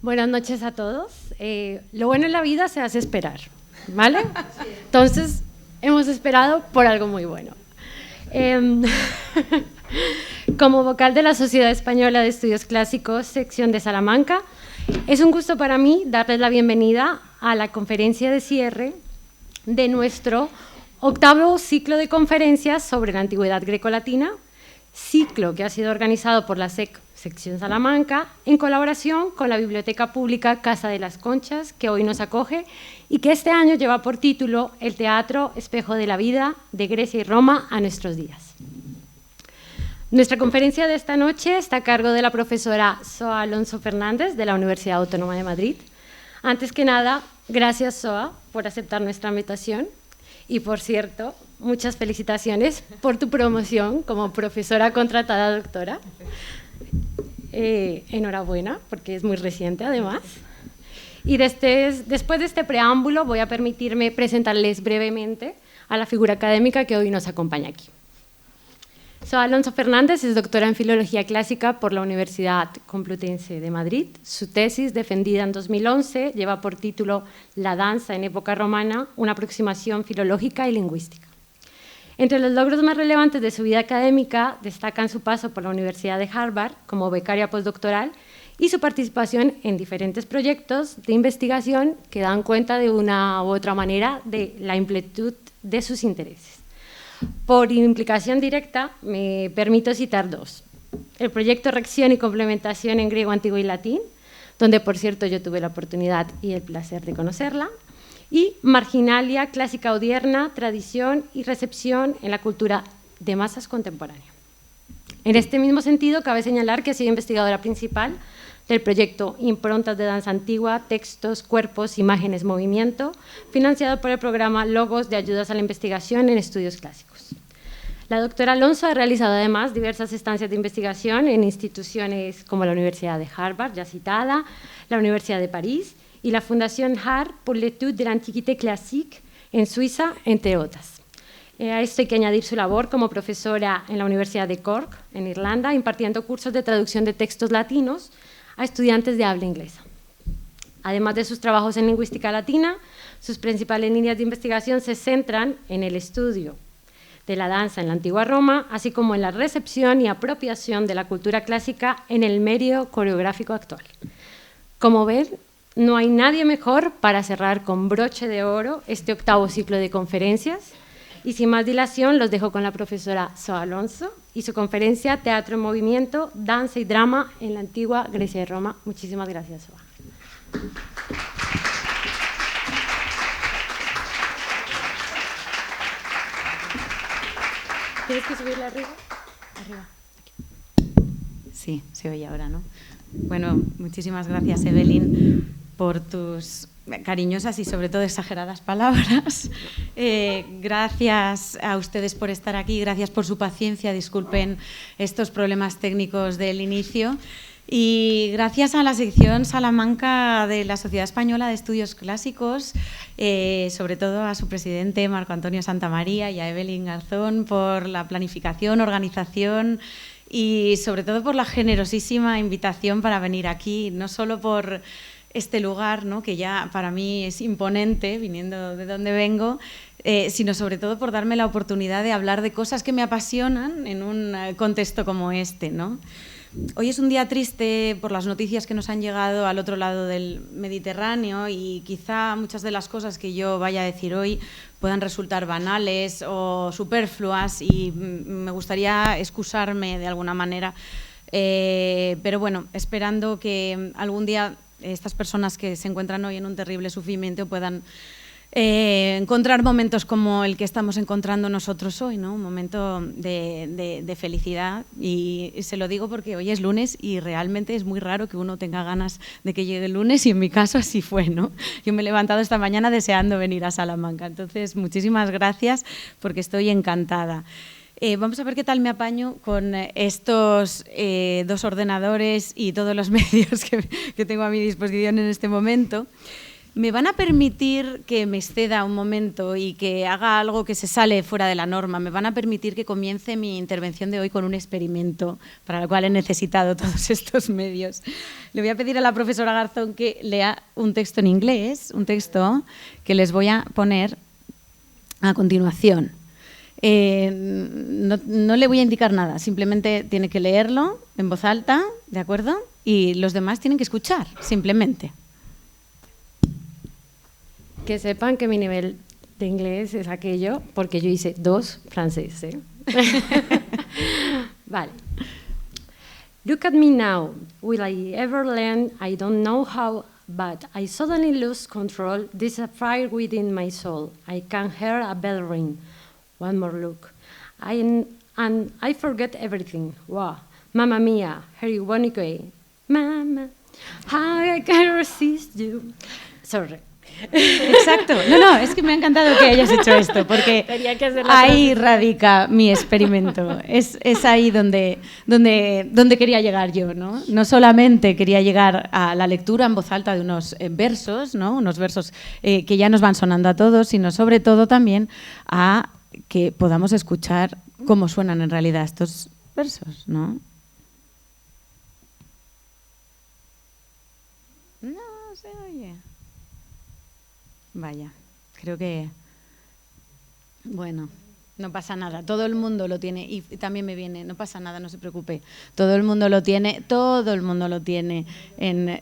Buenas noches a todos. Lo bueno en la vida se hace esperar, ¿vale? Entonces, hemos esperado por algo muy bueno. Como vocal de la Sociedad Española de Estudios Clásicos, sección de Salamanca, es un gusto para mí darles la bienvenida a la conferencia de cierre de nuestro 8º ciclo de conferencias sobre la antigüedad grecolatina, ciclo que ha sido organizado por la sección Salamanca en colaboración con la Biblioteca Pública Casa de las Conchas, que hoy nos acoge y que este año lleva por título El teatro espejo de la vida de Grecia y Roma a nuestros días. Nuestra conferencia de esta noche está a cargo de la profesora Soa Alonso Fernández de la Universidad Autónoma de Madrid. Antes que nada, gracias Soa por aceptar nuestra invitación y, por cierto, muchas felicitaciones por tu promoción como profesora contratada doctora. Enhorabuena, porque es muy reciente además. Y después de este preámbulo voy a permitirme presentarles brevemente a la figura académica que hoy nos acompaña aquí. Soa Alonso Fernández es doctora en Filología Clásica por la Universidad Complutense de Madrid. Su tesis, defendida en 2011, lleva por título La danza en época romana, una aproximación filológica y lingüística. Entre los logros más relevantes de su vida académica destacan su paso por la Universidad de Harvard como becaria postdoctoral y su participación en diferentes proyectos de investigación que dan cuenta de una u otra manera de la amplitud de sus intereses. Por implicación directa, me permito citar dos. El proyecto Rección y Complementación en griego antiguo y latín, donde, por cierto, yo tuve la oportunidad y el placer de conocerla, y Marginalia clásica odierna, tradición y recepción en la cultura de masas contemporánea. En este mismo sentido, cabe señalar que ha sido investigadora principal del proyecto Improntas de Danza Antigua, Textos, Cuerpos, Imágenes, Movimiento, financiado por el programa Logos de Ayudas a la Investigación en Estudios Clásicos. La doctora Alonso ha realizado además diversas estancias de investigación en instituciones como la Universidad de Harvard, ya citada, la Universidad de París y la Fundación Hart pour l'étude de l'Antiquité classique en Suiza, entre otras. A esto hay que añadir su labor como profesora en la Universidad de Cork, en Irlanda, impartiendo cursos de traducción de textos latinos a estudiantes de habla inglesa. Además de sus trabajos en lingüística latina, sus principales líneas de investigación se centran en el estudio de la danza en la antigua Roma, así como en la recepción y apropiación de la cultura clásica en el medio coreográfico actual. Como ven, no hay nadie mejor para cerrar con broche de oro este 8º ciclo de conferencias. Y sin más dilación, los dejo con la profesora Soa Alonso y su conferencia Teatro en Movimiento, Danza y Drama en la Antigua Grecia y Roma. Muchísimas gracias, Soa. ¿Tienes que subirla arriba? Arriba. Aquí. Sí, se oye ahora, ¿no? Bueno, muchísimas gracias, Evelyn, por tus cariñosas y sobre todo exageradas palabras. Gracias a ustedes por estar aquí, gracias por su paciencia, disculpen estos problemas técnicos del inicio, y gracias a la sección Salamanca de la Sociedad Española de Estudios Clásicos, sobre todo a su presidente Marco Antonio Santamaría y a Evelyn Garzón por la planificación, organización y sobre todo por la generosísima invitación para venir aquí, no solo por este lugar, ¿no?, que ya para mí es imponente, viniendo de donde vengo, sino sobre todo por darme la oportunidad de hablar de cosas que me apasionan en un contexto como este, ¿no? Hoy es un día triste por las noticias que nos han llegado al otro lado del Mediterráneo y quizá muchas de las cosas que yo vaya a decir hoy puedan resultar banales o superfluas y me gustaría excusarme de alguna manera, pero bueno, esperando que algún día estas personas que se encuentran hoy en un terrible sufrimiento puedan encontrar momentos como el que estamos encontrando nosotros hoy, ¿no? Un momento de felicidad, y se lo digo porque hoy es lunes y realmente es muy raro que uno tenga ganas de que llegue el lunes, y en mi caso así fue, ¿no? Yo me he levantado esta mañana deseando venir a Salamanca, entonces muchísimas gracias porque estoy encantada. Vamos a ver qué tal me apaño con estos 2 ordenadores y todos los medios que tengo a mi disposición en este momento. ¿Me van a permitir que me exceda un momento y que haga algo que se sale fuera de la norma? ¿Me van a permitir que comience mi intervención de hoy con un experimento para el cual he necesitado todos estos medios? Le voy a pedir a la profesora Garzón que lea un texto en inglés, un texto que les voy a poner a continuación. No le voy a indicar nada, simplemente tiene que leerlo en voz alta, ¿de acuerdo? Y los demás tienen que escuchar, simplemente. Que sepan que mi nivel de inglés es aquello, porque yo hice 2 francés, ¿eh? Vale. Look at me now. Will I ever learn? I don't know how, but I suddenly lose control. There's a fire within my soul. I can hear a bell ring. One more look. And I forget everything. Wow. Mamma mia, here you want to Mama, how I can resist you. Sorry. Exacto. No, es que me ha encantado que hayas hecho esto, porque ahí radica mi experimento. Es ahí donde quería llegar yo, ¿no? No solamente quería llegar a la lectura en voz alta de unos versos, ¿no? Unos versos que ya nos van sonando a todos, sino sobre todo también a que podamos escuchar cómo suenan en realidad estos versos, ¿no? No se oye. Vaya, creo que, bueno, no pasa nada, todo el mundo lo tiene y también me viene, no pasa nada, no se preocupe, todo el mundo lo tiene en...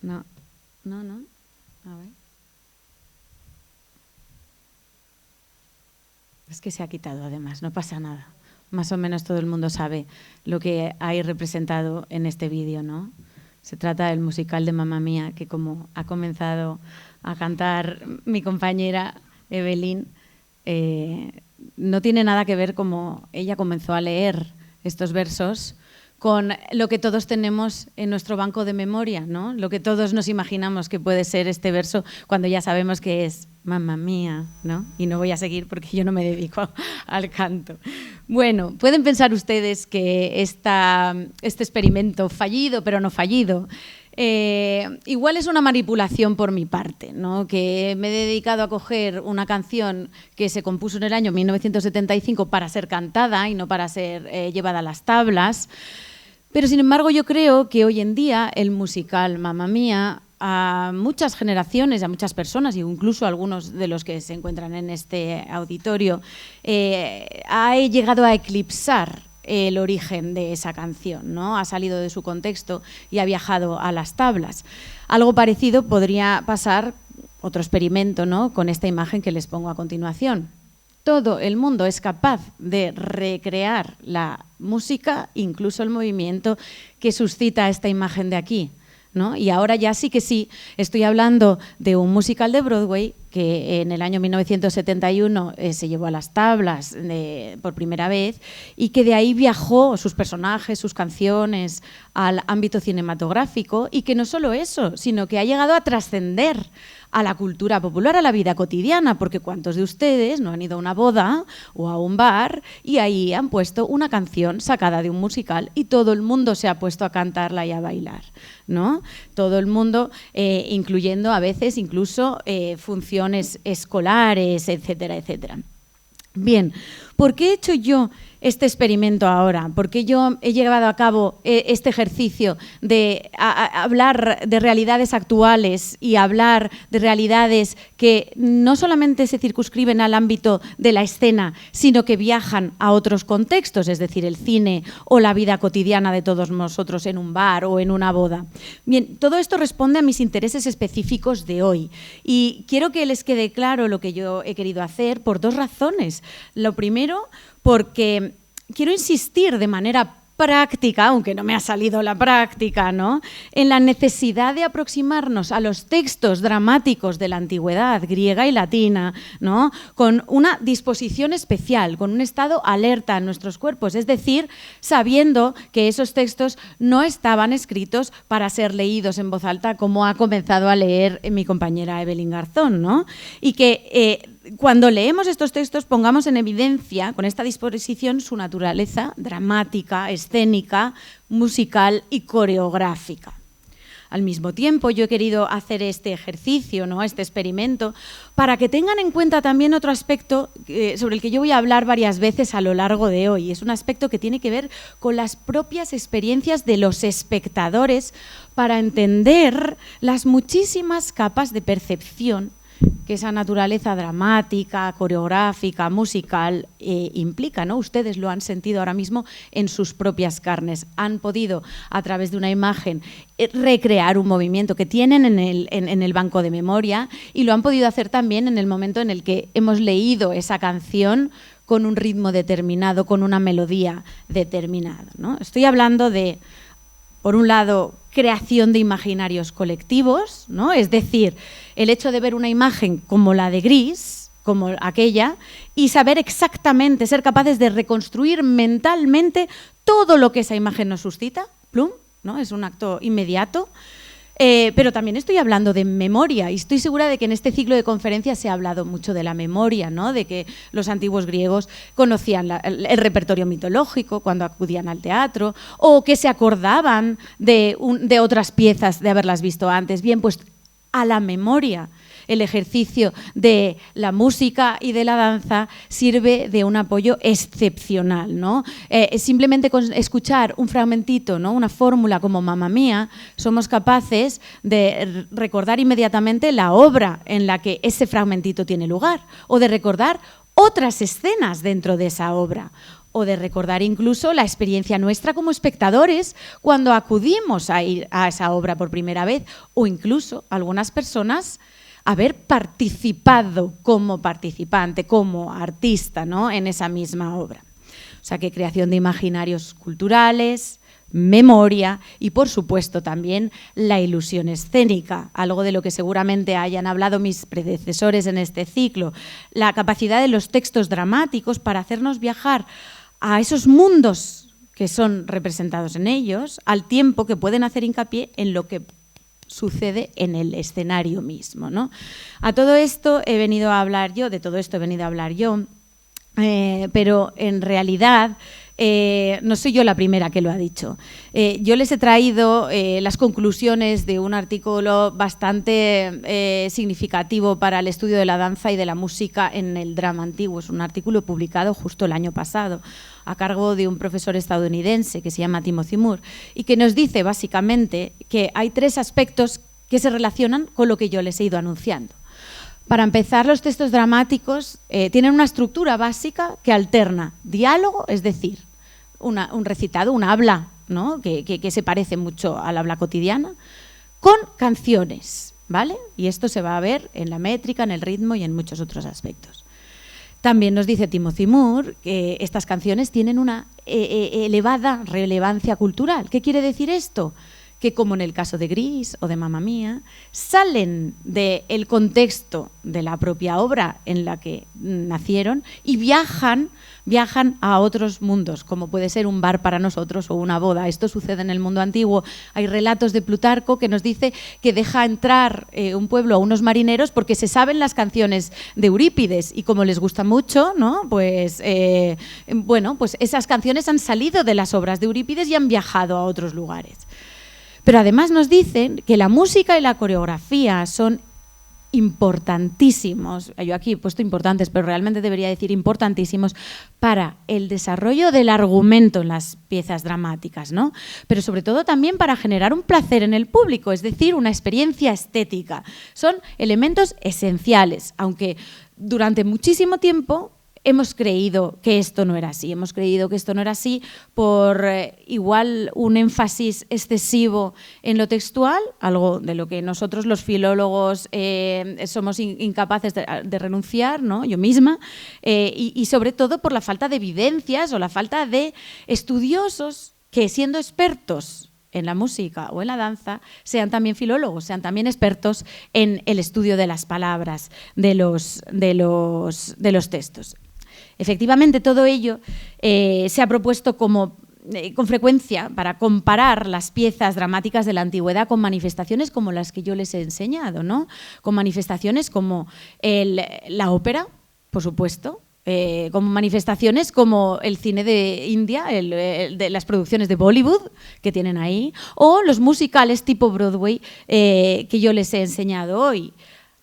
No, a ver. Es que se ha quitado además, no pasa nada, más o menos todo el mundo sabe lo que hay representado en este vídeo, ¿no? Se trata del musical de Mamma Mía, que como ha comenzado a cantar mi compañera Evelyn, no tiene nada que ver como ella comenzó a leer estos versos con lo que todos tenemos en nuestro banco de memoria, ¿no? Lo que todos nos imaginamos que puede ser este verso cuando ya sabemos que es Mamma Mía, ¿no? Y no voy a seguir porque yo no me dedico al canto. Bueno, pueden pensar ustedes que este experimento fallido, pero no fallido, igual es una manipulación por mi parte, ¿no? Que me he dedicado a coger una canción que se compuso en el año 1975 para ser cantada y no para ser llevada a las tablas. Pero, sin embargo, yo creo que hoy en día el musical Mamma Mía a muchas generaciones, a muchas personas, e incluso a algunos de los que se encuentran en este auditorio, ha llegado a eclipsar el origen de esa canción, ¿no? Ha salido de su contexto y ha viajado a las tablas. Algo parecido podría pasar, otro experimento, ¿no?, con esta imagen que les pongo a continuación. Todo el mundo es capaz de recrear la música, incluso el movimiento que suscita esta imagen de aquí, ¿no? Y ahora ya sí que sí, estoy hablando de un musical de Broadway que en el año 1971 se llevó a las tablas por primera vez y que de ahí viajó sus personajes, sus canciones al ámbito cinematográfico y que no solo eso, sino que ha llegado a trascender a la cultura popular, a la vida cotidiana, porque ¿cuántos de ustedes no han ido a una boda o a un bar y ahí han puesto una canción sacada de un musical y todo el mundo se ha puesto a cantarla y a bailar, ¿no? Todo el mundo, incluyendo a veces incluso funciones escolares, etcétera, etcétera. Bien, ¿por qué he hecho yo este experimento ahora? ¿Por qué yo he llevado a cabo este ejercicio de hablar de realidades actuales y hablar de realidades que no solamente se circunscriben al ámbito de la escena, sino que viajan a otros contextos, es decir, el cine o la vida cotidiana de todos nosotros en un bar o en una boda? Bien, todo esto responde a mis intereses específicos de hoy y quiero que les quede claro lo que yo he querido hacer por dos razones. Lo primero, porque quiero insistir de manera práctica, aunque no me ha salido la práctica, ¿no?, en la necesidad de aproximarnos a los textos dramáticos de la antigüedad griega y latina, ¿no?, con una disposición especial, con un estado alerta en nuestros cuerpos, es decir, sabiendo que esos textos no estaban escritos para ser leídos en voz alta como ha comenzado a leer mi compañera Evelyn Garzón, ¿no?, y que cuando leemos estos textos pongamos en evidencia con esta disposición su naturaleza dramática, escénica, musical y coreográfica. Al mismo tiempo, yo he querido hacer este ejercicio, ¿no? Este experimento, para que tengan en cuenta también otro aspecto sobre el que yo voy a hablar varias veces a lo largo de hoy. Es un aspecto que tiene que ver con las propias experiencias de los espectadores para entender las muchísimas capas de percepción que esa naturaleza dramática, coreográfica, musical implica, ¿no? Ustedes lo han sentido ahora mismo en sus propias carnes. Han podido, a través de una imagen, recrear un movimiento que tienen en el banco de memoria, y lo han podido hacer también en el momento en el que hemos leído esa canción con un ritmo determinado, con una melodía determinada, ¿no? Estoy hablando de, por un lado, creación de imaginarios colectivos, ¿no? Es decir, el hecho de ver una imagen como la de Gris, como aquella, y saber exactamente, ser capaces de reconstruir mentalmente todo lo que esa imagen nos suscita, plum, ¿no? Es un acto inmediato. Pero también estoy hablando de memoria, y estoy segura de que en este ciclo de conferencias se ha hablado mucho de la memoria, ¿no? De que los antiguos griegos conocían el repertorio mitológico cuando acudían al teatro, o que se acordaban de otras piezas de haberlas visto antes. Bien, pues a la memoria, el ejercicio de la música y de la danza sirve de un apoyo excepcional, ¿no? Simplemente con escuchar un fragmentito, ¿no? Una fórmula como Mamma Mía, somos capaces de recordar inmediatamente la obra en la que ese fragmentito tiene lugar, o de recordar otras escenas dentro de esa obra, o de recordar incluso la experiencia nuestra como espectadores cuando acudimos a ir a esa obra por primera vez, o incluso algunas personas haber participado como participante, como artista, ¿no? En esa misma obra. O sea, que creación de imaginarios culturales, memoria y, por supuesto, también la ilusión escénica, algo de lo que seguramente hayan hablado mis predecesores en este ciclo, la capacidad de los textos dramáticos para hacernos viajar a esos mundos que son representados en ellos, al tiempo que pueden hacer hincapié en lo que sucede en el escenario mismo, ¿no? A todo esto he venido a hablar yo, de todo esto he venido a hablar yo, pero en realidad no soy yo la primera que lo ha dicho. Yo les he traído las conclusiones de un artículo bastante significativo para el estudio de la danza y de la música en el drama antiguo. Es un artículo publicado justo el año pasado, a cargo de un profesor estadounidense que se llama Timothy Moore, y que nos dice básicamente que hay tres aspectos que se relacionan con lo que yo les he ido anunciando. Para empezar, los textos dramáticos tienen una estructura básica que alterna diálogo, es decir, un recitado, un habla, ¿no? que se parece mucho al habla cotidiana, con canciones, ¿vale? Y esto se va a ver en la métrica, en el ritmo y en muchos otros aspectos. También nos dice Timothy Moore que estas canciones tienen una elevada relevancia cultural. ¿Qué quiere decir esto? Que, como en el caso de Gris o de Mamma Mía, salen del contexto de la propia obra en la que nacieron y viajan a otros mundos, como puede ser un bar para nosotros o una boda. Esto sucede en el mundo antiguo. Hay relatos de Plutarco que nos dice que deja entrar un pueblo a unos marineros porque se saben las canciones de Eurípides, y como les gusta mucho, ¿no? Pues esas canciones han salido de las obras de Eurípides y han viajado a otros lugares. Pero además nos dicen que la música y la coreografía son importantísimos, yo aquí he puesto importantes, pero realmente debería decir importantísimos, para el desarrollo del argumento en las piezas dramáticas, ¿no? Pero sobre todo también para generar un placer en el público, es decir, una experiencia estética. Son elementos esenciales, aunque durante muchísimo tiempo hemos creído que esto no era así. Hemos creído que esto no era así por igual un énfasis excesivo en lo textual, algo de lo que nosotros los filólogos somos incapaces de renunciar, ¿no? Yo misma, y sobre todo por la falta de evidencias o la falta de estudiosos que, siendo expertos en la música o en la danza, sean también filólogos, sean también expertos en el estudio de las palabras, de los textos. Efectivamente, todo ello se ha propuesto con frecuencia para comparar las piezas dramáticas de la antigüedad con manifestaciones como las que yo les he enseñado, ¿no? Con manifestaciones como la ópera, por supuesto, como manifestaciones como el cine de India, de las producciones de Bollywood que tienen ahí, o los musicales tipo Broadway que yo les he enseñado hoy.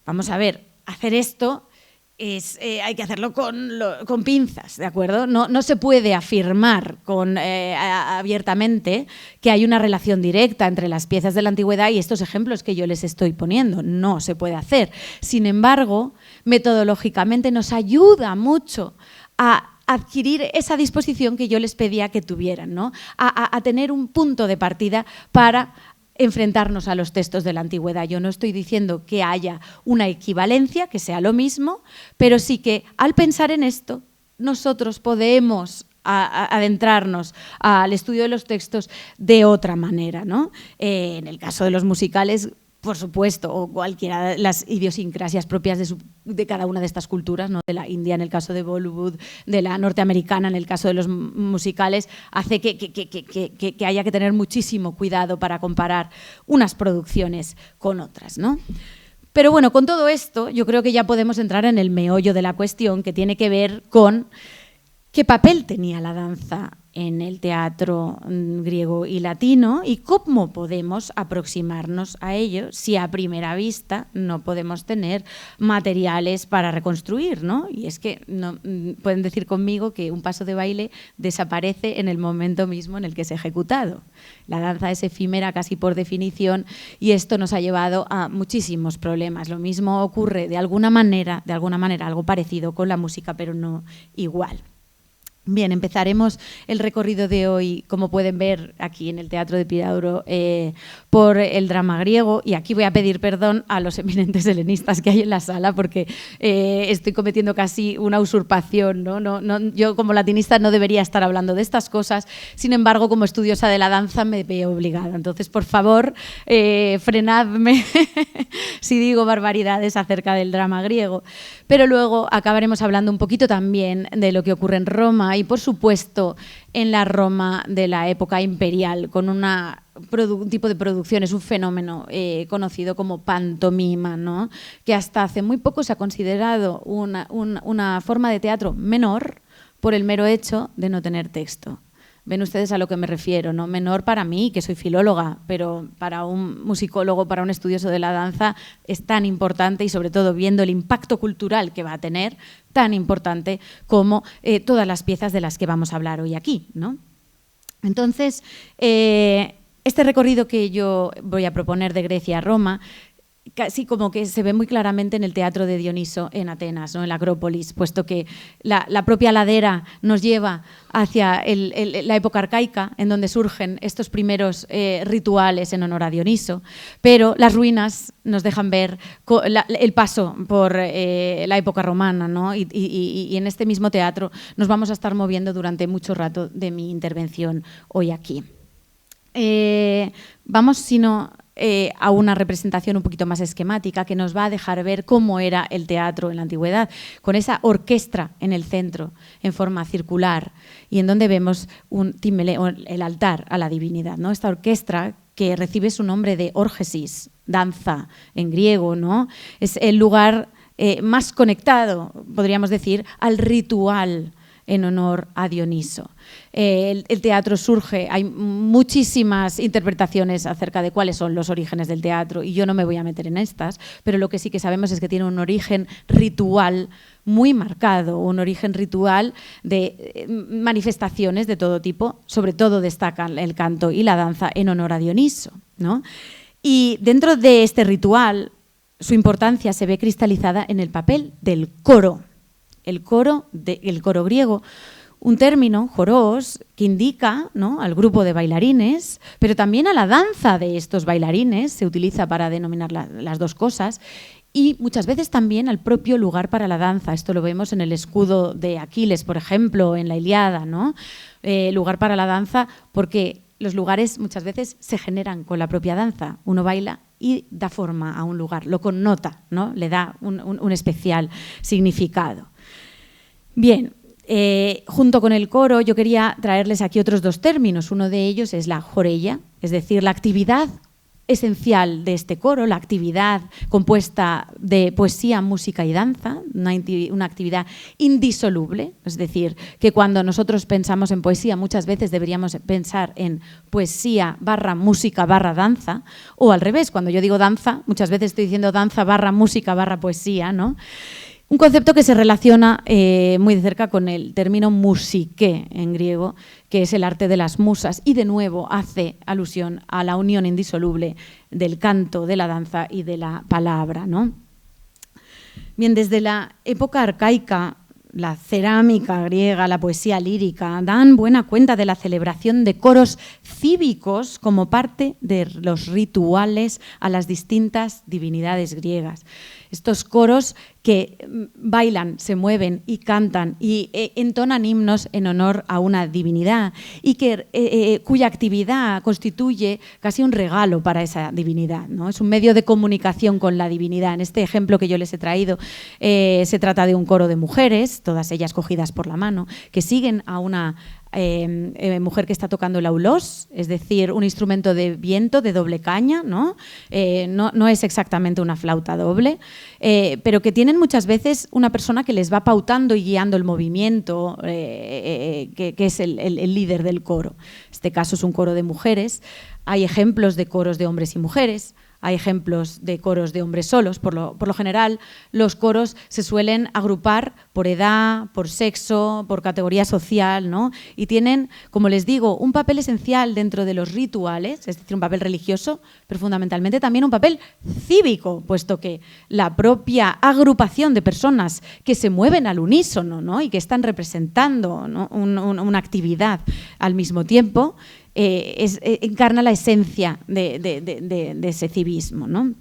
Vamos a ver, hacer esto hay que hacerlo con pinzas, ¿de acuerdo? No se puede afirmar abiertamente que hay una relación directa entre las piezas de la antigüedad y estos ejemplos que yo les estoy poniendo. No se puede hacer. Sin embargo, metodológicamente nos ayuda mucho a adquirir esa disposición que yo les pedía que tuvieran, ¿no? A tener un punto de partida para enfrentarnos a los textos de la antigüedad. Yo no estoy diciendo que haya una equivalencia, que sea lo mismo, pero sí que al pensar en esto, nosotros podemos adentrarnos al estudio de los textos de otra manera, ¿no? En el caso de los musicales, por supuesto, o cualquiera de las idiosincrasias propias de cada una de estas culturas, ¿no? De la India en el caso de Bollywood, de la norteamericana en el caso de los musicales, hace que haya que tener muchísimo cuidado para comparar unas producciones con otras, ¿no? Pero bueno, con todo esto yo creo que ya podemos entrar en el meollo de la cuestión, que tiene que ver con qué papel tenía la danza en el teatro griego y latino y cómo podemos aproximarnos a ello si a primera vista no podemos tener materiales para reconstruir, ¿no? Y es que no, pueden decir conmigo que un paso de baile desaparece en el momento mismo en el que es ejecutado. La danza es efímera casi por definición y esto nos ha llevado a muchísimos problemas. Lo mismo ocurre de alguna manera algo parecido con la música, pero no igual. Bien, empezaremos el recorrido de hoy, como pueden ver aquí en el Teatro de Epidauro, por el drama griego, y aquí voy a pedir perdón a los eminentes helenistas que hay en la sala porque estoy cometiendo casi una usurpación, ¿no? Yo como latinista no debería estar hablando de estas cosas, sin embargo como estudiosa de la danza me veo obligada, entonces por favor frenadme si digo barbaridades acerca del drama griego, pero luego acabaremos hablando un poquito también de lo que ocurre en Roma y, por supuesto, en la Roma de la época imperial, con un tipo de producción, es un fenómeno conocido como pantomima, ¿no? Que hasta hace muy poco se ha considerado una forma de teatro menor por el mero hecho de no tener texto. Ven ustedes a lo que me refiero, ¿no? Menor para mí, que soy filóloga, pero para un musicólogo, para un estudioso de la danza, es tan importante y sobre todo viendo el impacto cultural que va a tener, tan importante como todas las piezas de las que vamos a hablar hoy aquí, ¿no? Entonces, este recorrido que yo voy a proponer de Grecia a Roma, casi como que se ve muy claramente en el Teatro de Dioniso en Atenas, ¿no? En la Acrópolis, puesto que la propia ladera nos lleva hacia la época arcaica, en donde surgen estos primeros rituales en honor a Dioniso, pero las ruinas nos dejan ver el paso por la época romana, ¿no? Y en este mismo teatro nos vamos a estar moviendo durante mucho rato de mi intervención hoy aquí. Vamos, si no, a una representación un poquito más esquemática que nos va a dejar ver cómo era el teatro en la antigüedad, con esa orquestra en el centro, en forma circular, y en donde vemos el altar a la divinidad, ¿no? Esta orquestra que recibe su nombre de órgesis, danza en griego, ¿no? Es el lugar más conectado, podríamos decir, al ritual en honor a Dioniso. El teatro surge, hay muchísimas interpretaciones acerca de cuáles son los orígenes del teatro y yo no me voy a meter en estas, pero lo que sí que sabemos es que tiene un origen ritual muy marcado, un origen ritual de manifestaciones de todo tipo, sobre todo destacan el canto y la danza en honor a Dioniso, ¿no? Y dentro de este ritual, su importancia se ve cristalizada en el papel del coro. El coro griego, un término, joros, que indica, ¿no?, al grupo de bailarines, pero también a la danza de estos bailarines, se utiliza para denominar las dos cosas, y muchas veces también al propio lugar para la danza. Esto lo vemos en el escudo de Aquiles, por ejemplo, en la Ilíada, ¿no? Lugar para la danza, porque los lugares muchas veces se generan con la propia danza. Uno baila y da forma a un lugar, lo connota, ¿no? Le da un especial significado. Bien, junto con el coro yo quería traerles aquí otros dos términos. Uno de ellos es la joreia, es decir, la actividad esencial de este coro, la actividad compuesta de poesía, música y danza, una actividad indisoluble, es decir, que cuando nosotros pensamos en poesía muchas veces deberíamos pensar en poesía / música / danza, o al revés, cuando yo digo danza, muchas veces estoy diciendo danza / música / poesía, ¿no? Un concepto que se relaciona muy de cerca con el término musiké en griego, que es el arte de las musas, y de nuevo hace alusión a la unión indisoluble del canto, de la danza y de la palabra, ¿no? Bien, desde la época arcaica, la cerámica griega, la poesía lírica, dan buena cuenta de la celebración de coros cívicos como parte de los rituales a las distintas divinidades griegas. Estos coros que bailan, se mueven y cantan y entonan himnos en honor a una divinidad y cuya actividad constituye casi un regalo para esa divinidad, ¿no? Es un medio de comunicación con la divinidad. En este ejemplo que yo les he traído se trata de un coro de mujeres, todas ellas cogidas por la mano, que siguen a una mujer que está tocando el aulós, es decir, un instrumento de viento de doble caña, ¿no? No es exactamente una flauta doble, pero que tienen muchas veces una persona que les va pautando y guiando el movimiento, que es el líder del coro. Este caso es un coro de mujeres. Hay ejemplos de coros de hombres y mujeres. Hay ejemplos de coros de hombres solos. Por lo general, los coros se suelen agrupar por edad, por sexo, por categoría social, ¿no? Y tienen, como les digo, un papel esencial dentro de los rituales, es decir, un papel religioso, pero fundamentalmente también un papel cívico, puesto que la propia agrupación de personas que se mueven al unísono, ¿no? Y que están representando, ¿no? una actividad al mismo tiempo, encarna la esencia de ese civismo, ¿no?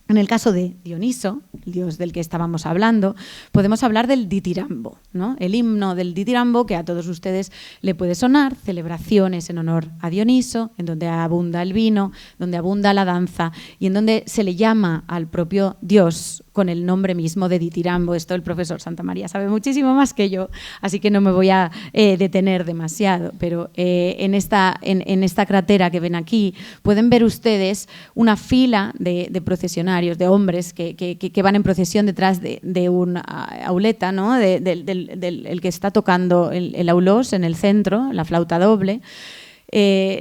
En el caso de Dioniso, el dios del que estábamos hablando, podemos hablar del ditirambo, ¿no? El himno del ditirambo, que a todos ustedes le puede sonar, celebraciones en honor a Dioniso, en donde abunda el vino, donde abunda la danza y en donde se le llama al propio dios con el nombre mismo de ditirambo. Esto el profesor Santamaría sabe muchísimo más que yo, así que no me voy a detener demasiado, pero en esta cratera que ven aquí pueden ver ustedes una fila de procesionarios, de hombres que van en procesión detrás de una auleta, ¿no? del que está tocando el aulós en el centro, la flauta doble.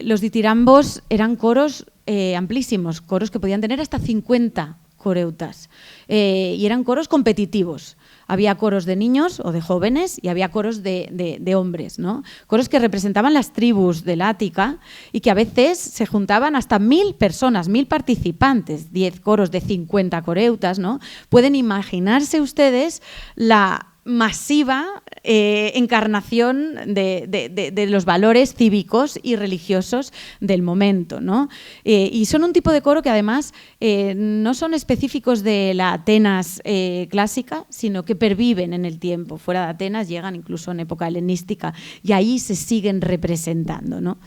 Los ditirambos eran coros amplísimos, coros que podían tener hasta 50 coreutas, y eran coros competitivos. Había coros de niños o de jóvenes y había coros de hombres, ¿no? Coros que representaban las tribus del Ática y que a veces se juntaban hasta 1000 personas, 1000 participantes, 10 coros de 50 coreutas, ¿no? Pueden imaginarse ustedes la masiva encarnación de los valores cívicos y religiosos del momento, ¿no? Y son un tipo de coro que además no son específicos de la Atenas clásica, sino que perviven en el tiempo. Fuera de Atenas llegan incluso en época helenística y ahí se siguen representando, ¿no?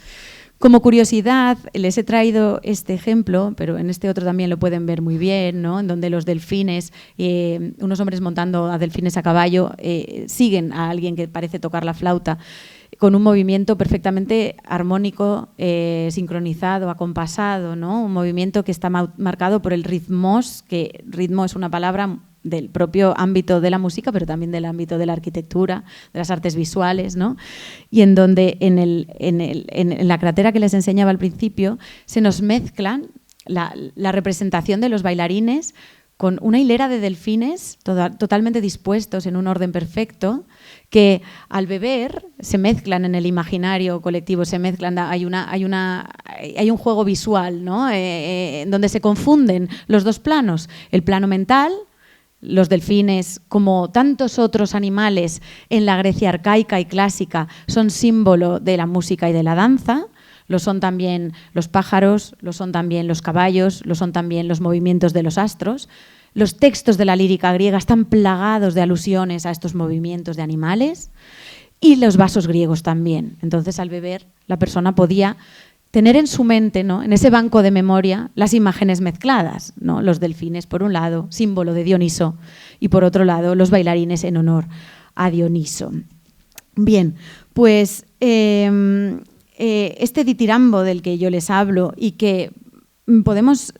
Como curiosidad, les he traído este ejemplo, pero en este otro también lo pueden ver muy bien, ¿no? En donde los delfines, unos hombres montando a delfines a caballo, siguen a alguien que parece tocar la flauta con un movimiento perfectamente armónico, sincronizado, acompasado, ¿no? Un movimiento que está marcado por el ritmos, que ritmo es una palabra del propio ámbito de la música, pero también del ámbito de la arquitectura, de las artes visuales, ¿no? Y en donde en la cratera que les enseñaba al principio se nos mezclan la representación de los bailarines con una hilera de delfines totalmente dispuestos en un orden perfecto, que al beber se mezclan en el imaginario colectivo, se mezclan, hay un juego visual, ¿no? Donde se confunden los dos planos, el plano mental. Los delfines, como tantos otros animales en la Grecia arcaica y clásica, son símbolo de la música y de la danza. Lo son también los pájaros, lo son también los caballos, lo son también los movimientos de los astros. Los textos de la lírica griega están plagados de alusiones a estos movimientos de animales y los vasos griegos también. Entonces, al beber, la persona podía tener en su mente, ¿no? En ese banco de memoria, las imágenes mezcladas, ¿no? Los delfines, por un lado, símbolo de Dioniso, y por otro lado, los bailarines en honor a Dioniso. Bien, pues este ditirambo del que yo les hablo y que podemos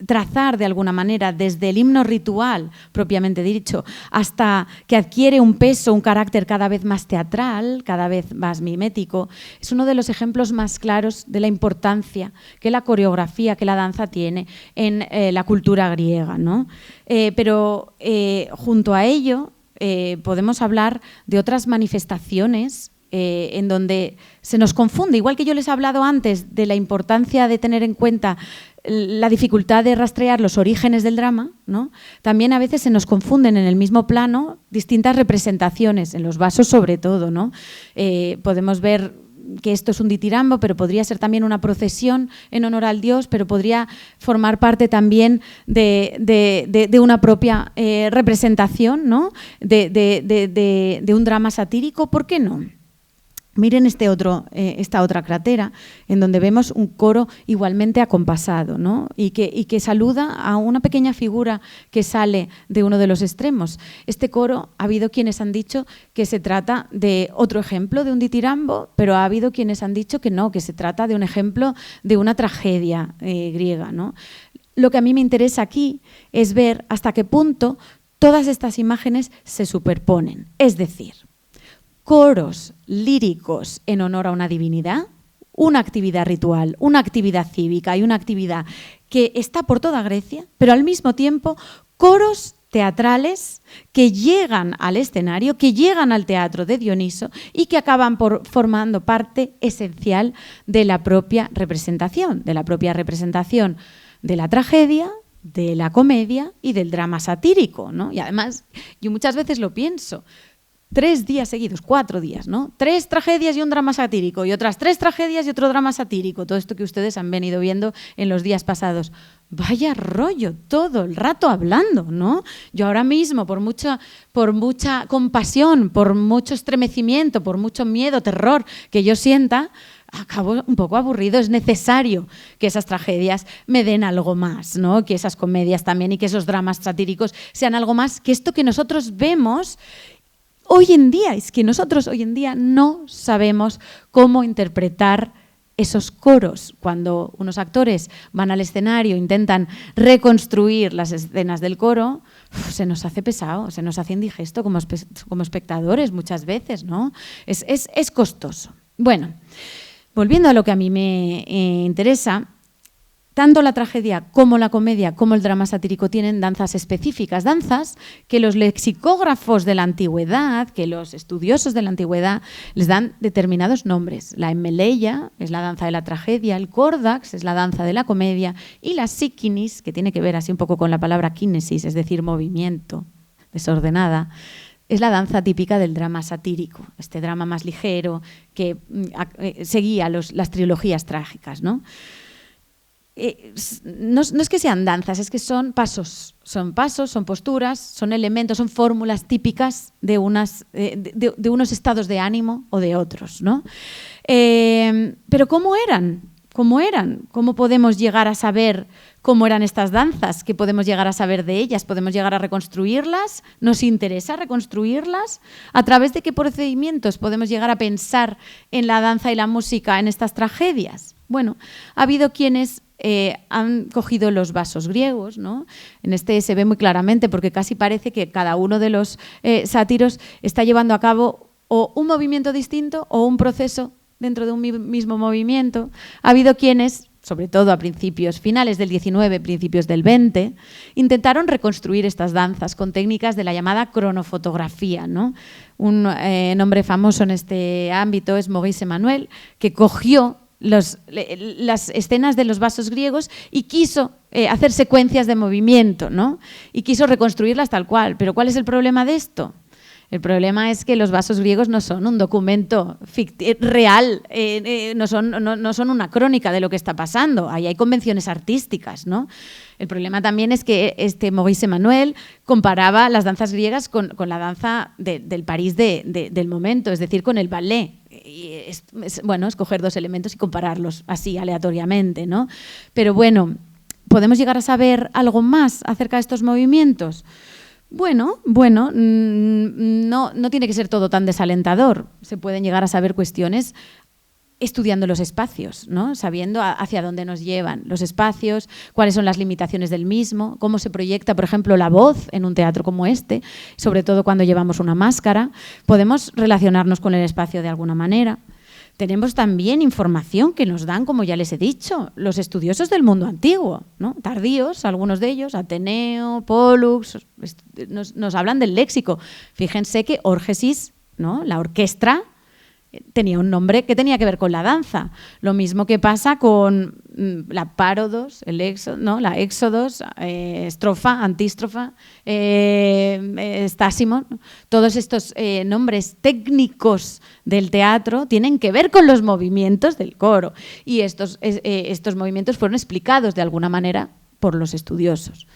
trazar de alguna manera desde el himno ritual, propiamente dicho, hasta que adquiere un peso, un carácter cada vez más teatral, cada vez más mimético, es uno de los ejemplos más claros de la importancia que la coreografía, que la danza tiene en la cultura griega, ¿no? Pero junto a ello podemos hablar de otras manifestaciones en donde se nos confunde, igual que yo les he hablado antes de la importancia de tener en cuenta la dificultad de rastrear los orígenes del drama, ¿no? También a veces se nos confunden en el mismo plano distintas representaciones, en los vasos sobre todo, ¿no? Podemos ver que esto es un ditirambo, pero podría ser también una procesión en honor al dios, pero podría formar parte también de una propia representación, ¿no? de un drama satírico. ¿Por qué no? Miren esta otra crátera, en donde vemos un coro igualmente acompasado, ¿no? y que saluda a una pequeña figura que sale de uno de los extremos. Este coro, ha habido quienes han dicho que se trata de otro ejemplo de un ditirambo, pero ha habido quienes han dicho que no, que se trata de un ejemplo de una tragedia griega, ¿no? Lo que a mí me interesa aquí es ver hasta qué punto todas estas imágenes se superponen, es decir, coros líricos en honor a una divinidad, una actividad ritual, una actividad cívica y una actividad que está por toda Grecia, pero al mismo tiempo coros teatrales que llegan al escenario, que llegan al teatro de Dioniso y que acaban formando parte esencial de la propia representación de la tragedia, de la comedia y del drama satírico, ¿no? Y además, yo muchas veces lo pienso, 3 días seguidos, 4 días, ¿no? 3 tragedias y un drama satírico, y otras 3 tragedias y otro drama satírico, todo esto que ustedes han venido viendo en los días pasados. Vaya rollo, todo el rato hablando, ¿no? Yo ahora mismo, por mucha compasión, por mucho estremecimiento, por mucho miedo, terror que yo sienta, acabo un poco aburrido. Es necesario que esas tragedias me den algo más, ¿no? Que esas comedias también y que esos dramas satíricos sean algo más que esto que nosotros vemos hoy en día. Es que nosotros hoy en día no sabemos cómo interpretar esos coros. Cuando unos actores van al escenario, intentan reconstruir las escenas del coro, se nos hace pesado, se nos hace indigesto como espectadores muchas veces, ¿no? Es costoso. Bueno, volviendo a lo que a mí me interesa, tanto la tragedia como la comedia como el drama satírico tienen danzas específicas, danzas que los lexicógrafos de la antigüedad, que los estudiosos de la antigüedad les dan determinados nombres. La emmeleia es la danza de la tragedia, el córdax es la danza de la comedia y la síkinis, que tiene que ver así un poco con la palabra kinesis, es decir, movimiento, desordenada, es la danza típica del drama satírico, este drama más ligero que seguía las trilogías trágicas, ¿no? No es que sean danzas, es que son pasos, son posturas, son elementos, son fórmulas típicas de unos estados de ánimo o de otros, ¿no? Pero ¿cómo eran? ¿Cómo podemos llegar a saber cómo eran estas danzas? ¿Qué podemos llegar a saber de ellas? ¿Podemos llegar a reconstruirlas? ¿Nos interesa reconstruirlas? ¿A través de qué procedimientos podemos llegar a pensar en la danza y la música en estas tragedias? Bueno, ha habido quienes han cogido los vasos griegos, ¿no? En este se ve muy claramente porque casi parece que cada uno de los sátiros está llevando a cabo o un movimiento distinto o un proceso dentro de un mismo movimiento. Ha habido quienes, sobre todo a finales del 19, principios del 20, intentaron reconstruir estas danzas con técnicas de la llamada cronofotografía, ¿no? Un nombre famoso en este ámbito es Maurice Emmanuel, que cogió las escenas de los vasos griegos y quiso hacer secuencias de movimiento, ¿no? Y quiso reconstruirlas tal cual. ¿Pero cuál es el problema de esto? El problema es que los vasos griegos no son un documento real, no son una crónica de lo que está pasando. Ahí hay convenciones artísticas, ¿no? El problema también es que Maurice Emmanuel comparaba las danzas griegas con la danza del París del momento, es decir, con el ballet. Y bueno, escoger 2 elementos y compararlos así aleatoriamente, ¿no? Pero bueno, ¿podemos llegar a saber algo más acerca de estos movimientos? Bueno, no tiene que ser todo tan desalentador. Se pueden llegar a saber cuestiones estudiando los espacios, ¿no? Sabiendo hacia dónde nos llevan los espacios, cuáles son las limitaciones del mismo, cómo se proyecta, por ejemplo, la voz en un teatro como este, sobre todo cuando llevamos una máscara. Podemos relacionarnos con el espacio de alguna manera. Tenemos también información que nos dan, como ya les he dicho, los estudiosos del mundo antiguo, ¿no? Tardíos, algunos de ellos, Ateneo, Pollux, nos hablan del léxico. Fíjense que órgesis, ¿no? La orquestra, tenía un nombre que tenía que ver con la danza. Lo mismo que pasa con la párodos, ¿no? La éxodos, estrofa, antístrofa, estásimo. Todos estos nombres técnicos del teatro tienen que ver con los movimientos del coro. Y estos movimientos fueron explicados de alguna manera por los estudiosos.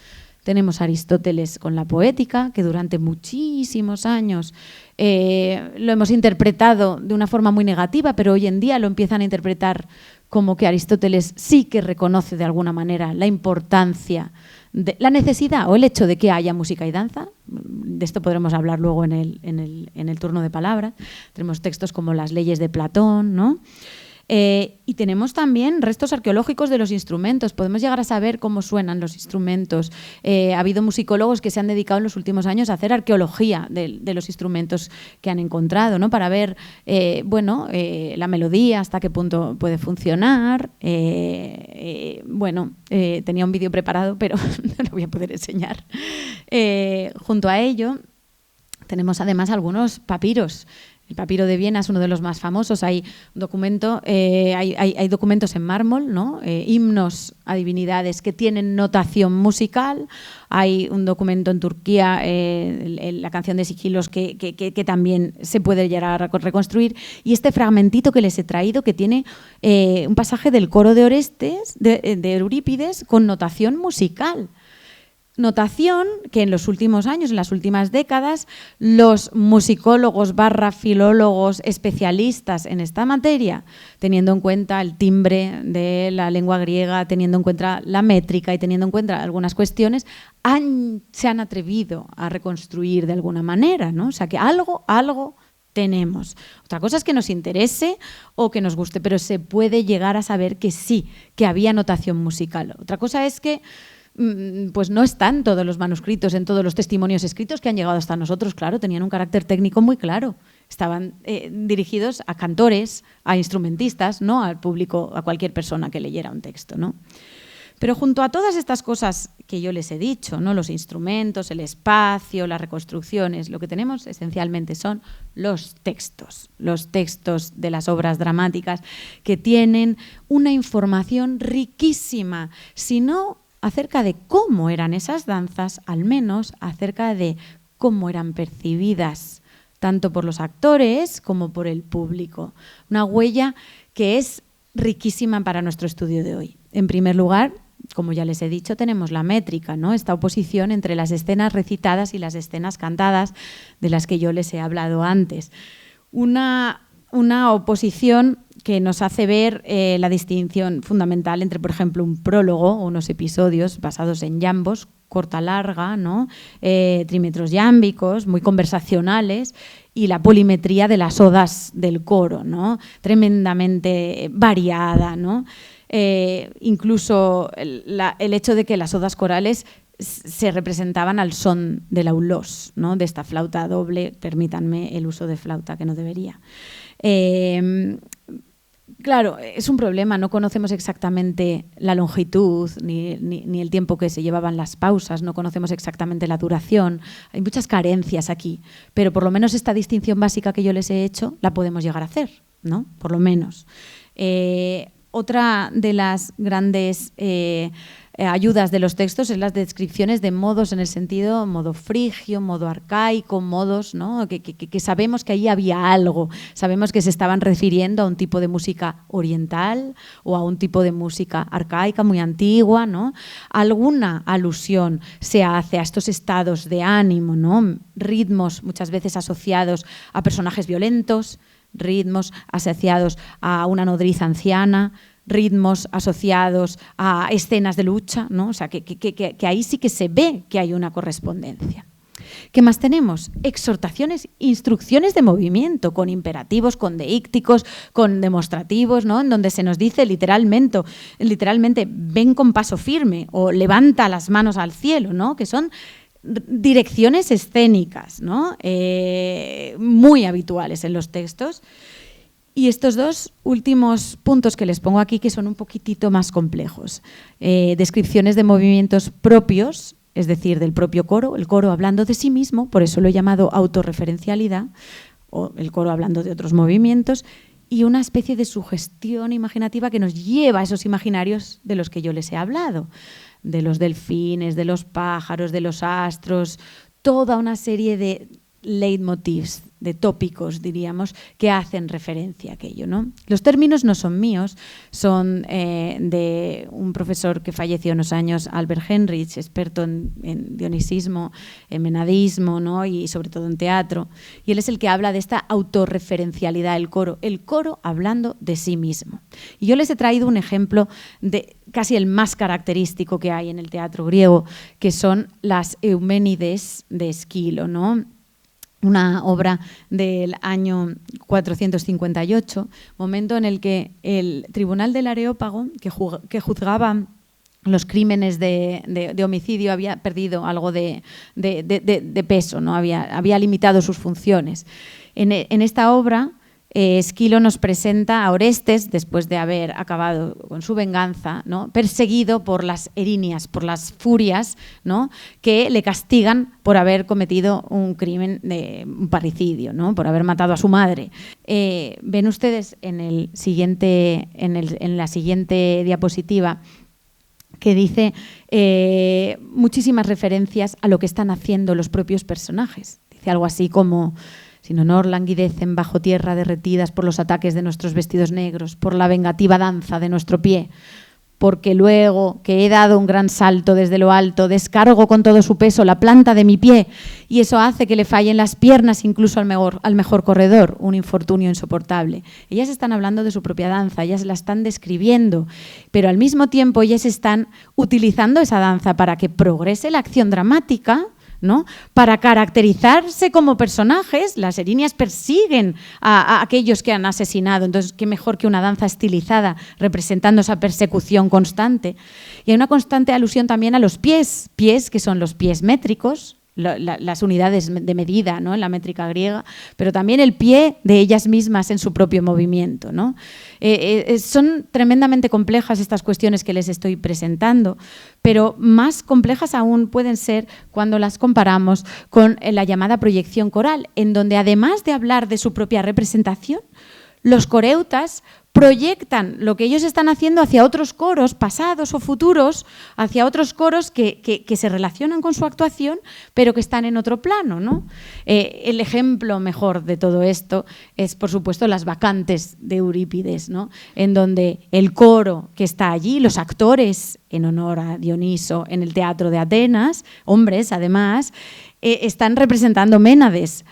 Tenemos a Aristóteles con la poética, que durante muchísimos años lo hemos interpretado de una forma muy negativa, pero hoy en día lo empiezan a interpretar como que Aristóteles sí que reconoce de alguna manera la importancia, la necesidad o el hecho de que haya música y danza. De esto podremos hablar luego en el turno de palabras. Tenemos textos como Las leyes de Platón, ¿no? Y tenemos también restos arqueológicos de los instrumentos. Podemos llegar a saber cómo suenan los instrumentos. Ha habido musicólogos que se han dedicado en los últimos años a hacer arqueología de los instrumentos que han encontrado, ¿no? Para ver la melodía, hasta qué punto puede funcionar. Tenía un vídeo preparado, pero no lo voy a poder enseñar. Junto a ello, tenemos además algunos papiros. El papiro de Viena es uno de los más famosos. Hay documentos en mármol, ¿no? Himnos a divinidades que tienen notación musical. Hay un documento en Turquía, la canción de Sigilos, que también se puede llegar a reconstruir. Y este fragmentito que les he traído, que tiene un pasaje del coro de Orestes, de Eurípides, con notación musical. Notación que en los últimos años, en las últimas décadas, los musicólogos / filólogos especialistas en esta materia, teniendo en cuenta el timbre de la lengua griega, teniendo en cuenta la métrica y teniendo en cuenta algunas cuestiones, se han atrevido a reconstruir de alguna manera, ¿no? O sea que algo tenemos. Otra cosa es que nos interese o que nos guste, pero se puede llegar a saber que sí, que había notación musical. Otra cosa es que pues no están todos los manuscritos, en todos los testimonios escritos que han llegado hasta nosotros, claro, tenían un carácter técnico muy claro. Estaban dirigidos a cantores, a instrumentistas, no al público, a cualquier persona que leyera un texto, ¿no? Pero junto a todas estas cosas que yo les he dicho, ¿no? Los instrumentos, el espacio, las reconstrucciones, lo que tenemos esencialmente son los textos de las obras dramáticas, que tienen una información riquísima, si no acerca de cómo eran esas danzas, al menos acerca de cómo eran percibidas, tanto por los actores como por el público. Una huella que es riquísima para nuestro estudio de hoy. En primer lugar, como ya les he dicho, tenemos la métrica, ¿no? Esta oposición entre las escenas recitadas y las escenas cantadas, de las que yo les he hablado antes. Una oposición que nos hace ver la distinción fundamental entre, por ejemplo, un prólogo o unos episodios basados en jambos, corta-larga, ¿no? Trímetros jámbicos, muy conversacionales, y la polimetría de las odas del coro, ¿no? Tremendamente variada, ¿no? Incluso el hecho de que las odas corales se representaban al son del aulós, ¿no? De esta flauta doble, permítanme el uso de flauta que no debería. Claro, es un problema, no conocemos exactamente la longitud ni el tiempo que se llevaban las pausas, no conocemos exactamente la duración, hay muchas carencias aquí, pero por lo menos esta distinción básica que yo les he hecho la podemos llegar a hacer, ¿no? Por lo menos. Otra de las grandes ayudas de los textos es las descripciones de modos, en el sentido modo frigio, modo arcaico, modos, ¿no? que sabemos que ahí había algo, sabemos que se estaban refiriendo a un tipo de música oriental o a un tipo de música arcaica, muy antigua, ¿no? Alguna alusión se hace a estos estados de ánimo, ¿no? Ritmos muchas veces asociados a personajes violentos, ritmos asociados a una nodriza anciana, ritmos asociados a escenas de lucha, ¿no? O sea, que ahí sí que se ve que hay una correspondencia. ¿Qué más tenemos? Exhortaciones, instrucciones de movimiento, con imperativos, con deícticos, con demostrativos, ¿no? En donde se nos dice literalmente, ven con paso firme o levanta las manos al cielo, ¿no? Que son direcciones escénicas, ¿no? Muy habituales en los textos. Y estos dos últimos puntos que les pongo aquí, que son un poquitito más complejos. Descripciones de movimientos propios, es decir, del propio coro, el coro hablando de sí mismo, por eso lo he llamado autorreferencialidad, o el coro hablando de otros movimientos, y una especie de sugestión imaginativa que nos lleva a esos imaginarios de los que yo les he hablado, de los delfines, de los pájaros, de los astros, toda una serie de leitmotivs, de tópicos, diríamos, que hacen referencia a aquello, ¿no? Los términos no son míos, son de un profesor que falleció unos años, Albert Henrich, experto en dionisismo, en menadismo, ¿no? Y sobre todo en teatro. Y él es el que habla de esta autorreferencialidad, el coro hablando de sí mismo. Y yo les he traído un ejemplo de casi el más característico que hay en el teatro griego, que son las Euménides de Esquilo, ¿no? Una obra del año 458, momento en el que el tribunal del Areópago, que juzgaba los crímenes de homicidio, había perdido algo de peso, ¿no? Había limitado sus funciones. En esta obra, Esquilo nos presenta a Orestes, después de haber acabado con su venganza, ¿no? Perseguido por las erinias, por las furias, ¿no? Que le castigan por haber cometido un crimen un parricidio, ¿no? Por haber matado a su madre. Ven ustedes en la siguiente diapositiva que dice muchísimas referencias a lo que están haciendo los propios personajes. Dice algo así como: sin honor languidecen bajo tierra derretidas por los ataques de nuestros vestidos negros, por la vengativa danza de nuestro pie, porque luego que he dado un gran salto desde lo alto, descargo con todo su peso la planta de mi pie, y eso hace que le fallen las piernas incluso al mejor corredor, un infortunio insoportable. Ellas están hablando de su propia danza, ellas la están describiendo, pero al mismo tiempo ellas están utilizando esa danza para que progrese la acción dramática, ¿no? Para caracterizarse como personajes. Las erinias persiguen a aquellos que han asesinado, entonces qué mejor que una danza estilizada representando esa persecución constante. Y hay una constante alusión también a los pies que son los pies métricos, las unidades de medida, ¿no? En la métrica griega, pero también el pie de ellas mismas en su propio movimiento, ¿no? Son tremendamente complejas estas cuestiones que les estoy presentando, pero más complejas aún pueden ser cuando las comparamos con la llamada proyección coral, en donde además de hablar de su propia representación, los coreutas proyectan lo que ellos están haciendo hacia otros coros pasados o futuros, hacia otros coros que se relacionan con su actuación, pero que están en otro plano, ¿no? El ejemplo mejor de todo esto es, por supuesto, las Bacantes de Eurípides, ¿no? En donde el coro que está allí, los actores en honor a Dioniso en el teatro de Atenas, hombres además, están representando Ménades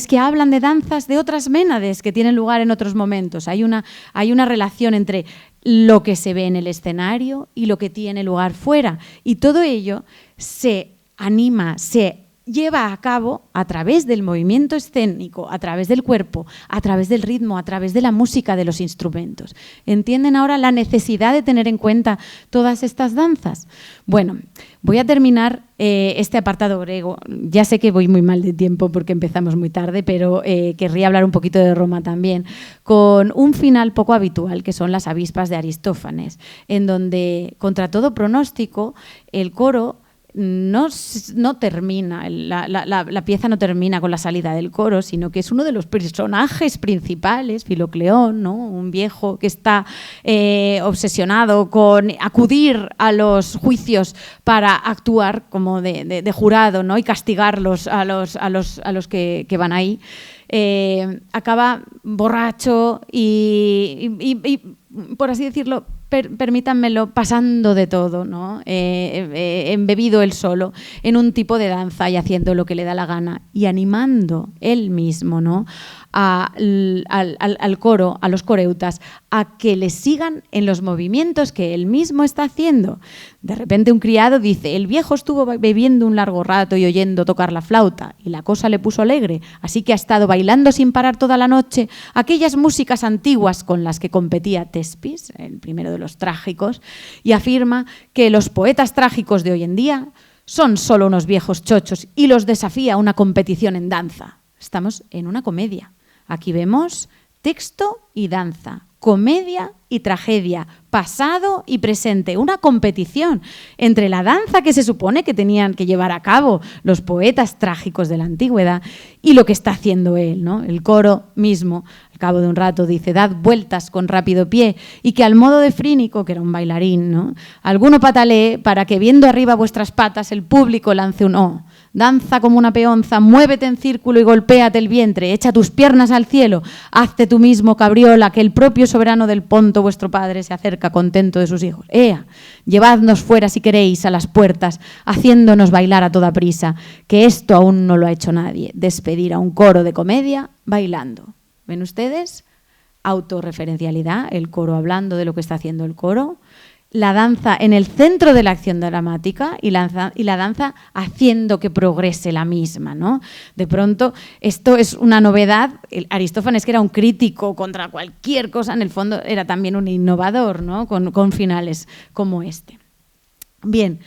que hablan de danzas de otras Ménades que tienen lugar en otros momentos. Hay una relación entre lo que se ve en el escenario y lo que tiene lugar fuera. Y todo ello se anima, se lleva a cabo a través del movimiento escénico, a través del cuerpo, a través del ritmo, a través de la música de los instrumentos. ¿Entienden ahora la necesidad de tener en cuenta todas estas danzas? Bueno, voy a terminar este apartado griego. Ya sé que voy muy mal de tiempo porque empezamos muy tarde, pero querría hablar un poquito de Roma también, con un final poco habitual, que son las avispas de Aristófanes, en donde, contra todo pronóstico, el coro no termina, la pieza no termina con la salida del coro, sino que es uno de los personajes principales, Filocleón, ¿no? Un viejo que está obsesionado con acudir a los juicios para actuar como de jurado, ¿no? Y castigarlos a los que van ahí. Acaba borracho y por así decirlo, permítanmelo, pasando de todo, ¿no? Embebido él solo en un tipo de danza y haciendo lo que le da la gana y animando él mismo, ¿no? al coro, a los coreutas, a que le sigan en los movimientos que él mismo está haciendo. De repente un criado dice: el viejo estuvo bebiendo un largo rato y oyendo tocar la flauta, y la cosa le puso alegre, así que ha estado bailando sin parar toda la noche aquellas músicas antiguas con las que competía Thespis, el primero de los trágicos, y afirma que los poetas trágicos de hoy en día son solo unos viejos chochos y los desafía a una competición en danza. Estamos en una comedia. Aquí vemos texto y danza, comedia y tragedia, pasado y presente, una competición entre la danza que se supone que tenían que llevar a cabo los poetas trágicos de la antigüedad y lo que está haciendo él, ¿no? El coro mismo, al cabo de un rato, dice: dad vueltas con rápido pie, y que al modo de Frínico, que era un bailarín, ¿no?, alguno patalee para que, viendo arriba vuestras patas, el público lance un oh. Danza como una peonza, muévete en círculo y golpéate el vientre, echa tus piernas al cielo, hazte tú mismo cabriola, que el propio soberano del Ponto, vuestro padre, se acerca contento de sus hijos. ¡Ea! Llevadnos fuera si queréis a las puertas, haciéndonos bailar a toda prisa, que esto aún no lo ha hecho nadie, despedir a un coro de comedia bailando. ¿Ven ustedes? Autorreferencialidad, el coro hablando de lo que está haciendo el coro, la danza en el centro de la acción dramática y la danza haciendo que progrese la misma, ¿no? De pronto, esto es una novedad. Aristófanes, que era un crítico contra cualquier cosa, en el fondo era también un innovador, ¿no?, con finales como este. Bien,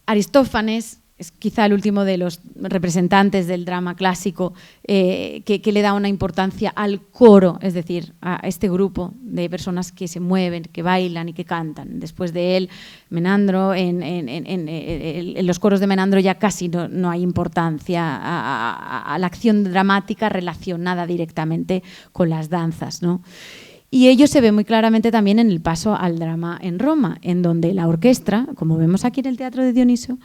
Aristófanes es quizá el último de los representantes del drama clásico que le da una importancia al coro, es decir, a este grupo de personas que se mueven, que bailan y que cantan. Después de él, Menandro, en los coros de Menandro ya casi no hay importancia a la acción dramática relacionada directamente con las danzas, ¿no? Y ello se ve muy claramente también en el paso al drama en Roma, en donde la orquesta, como vemos aquí en el Teatro de Dioniso,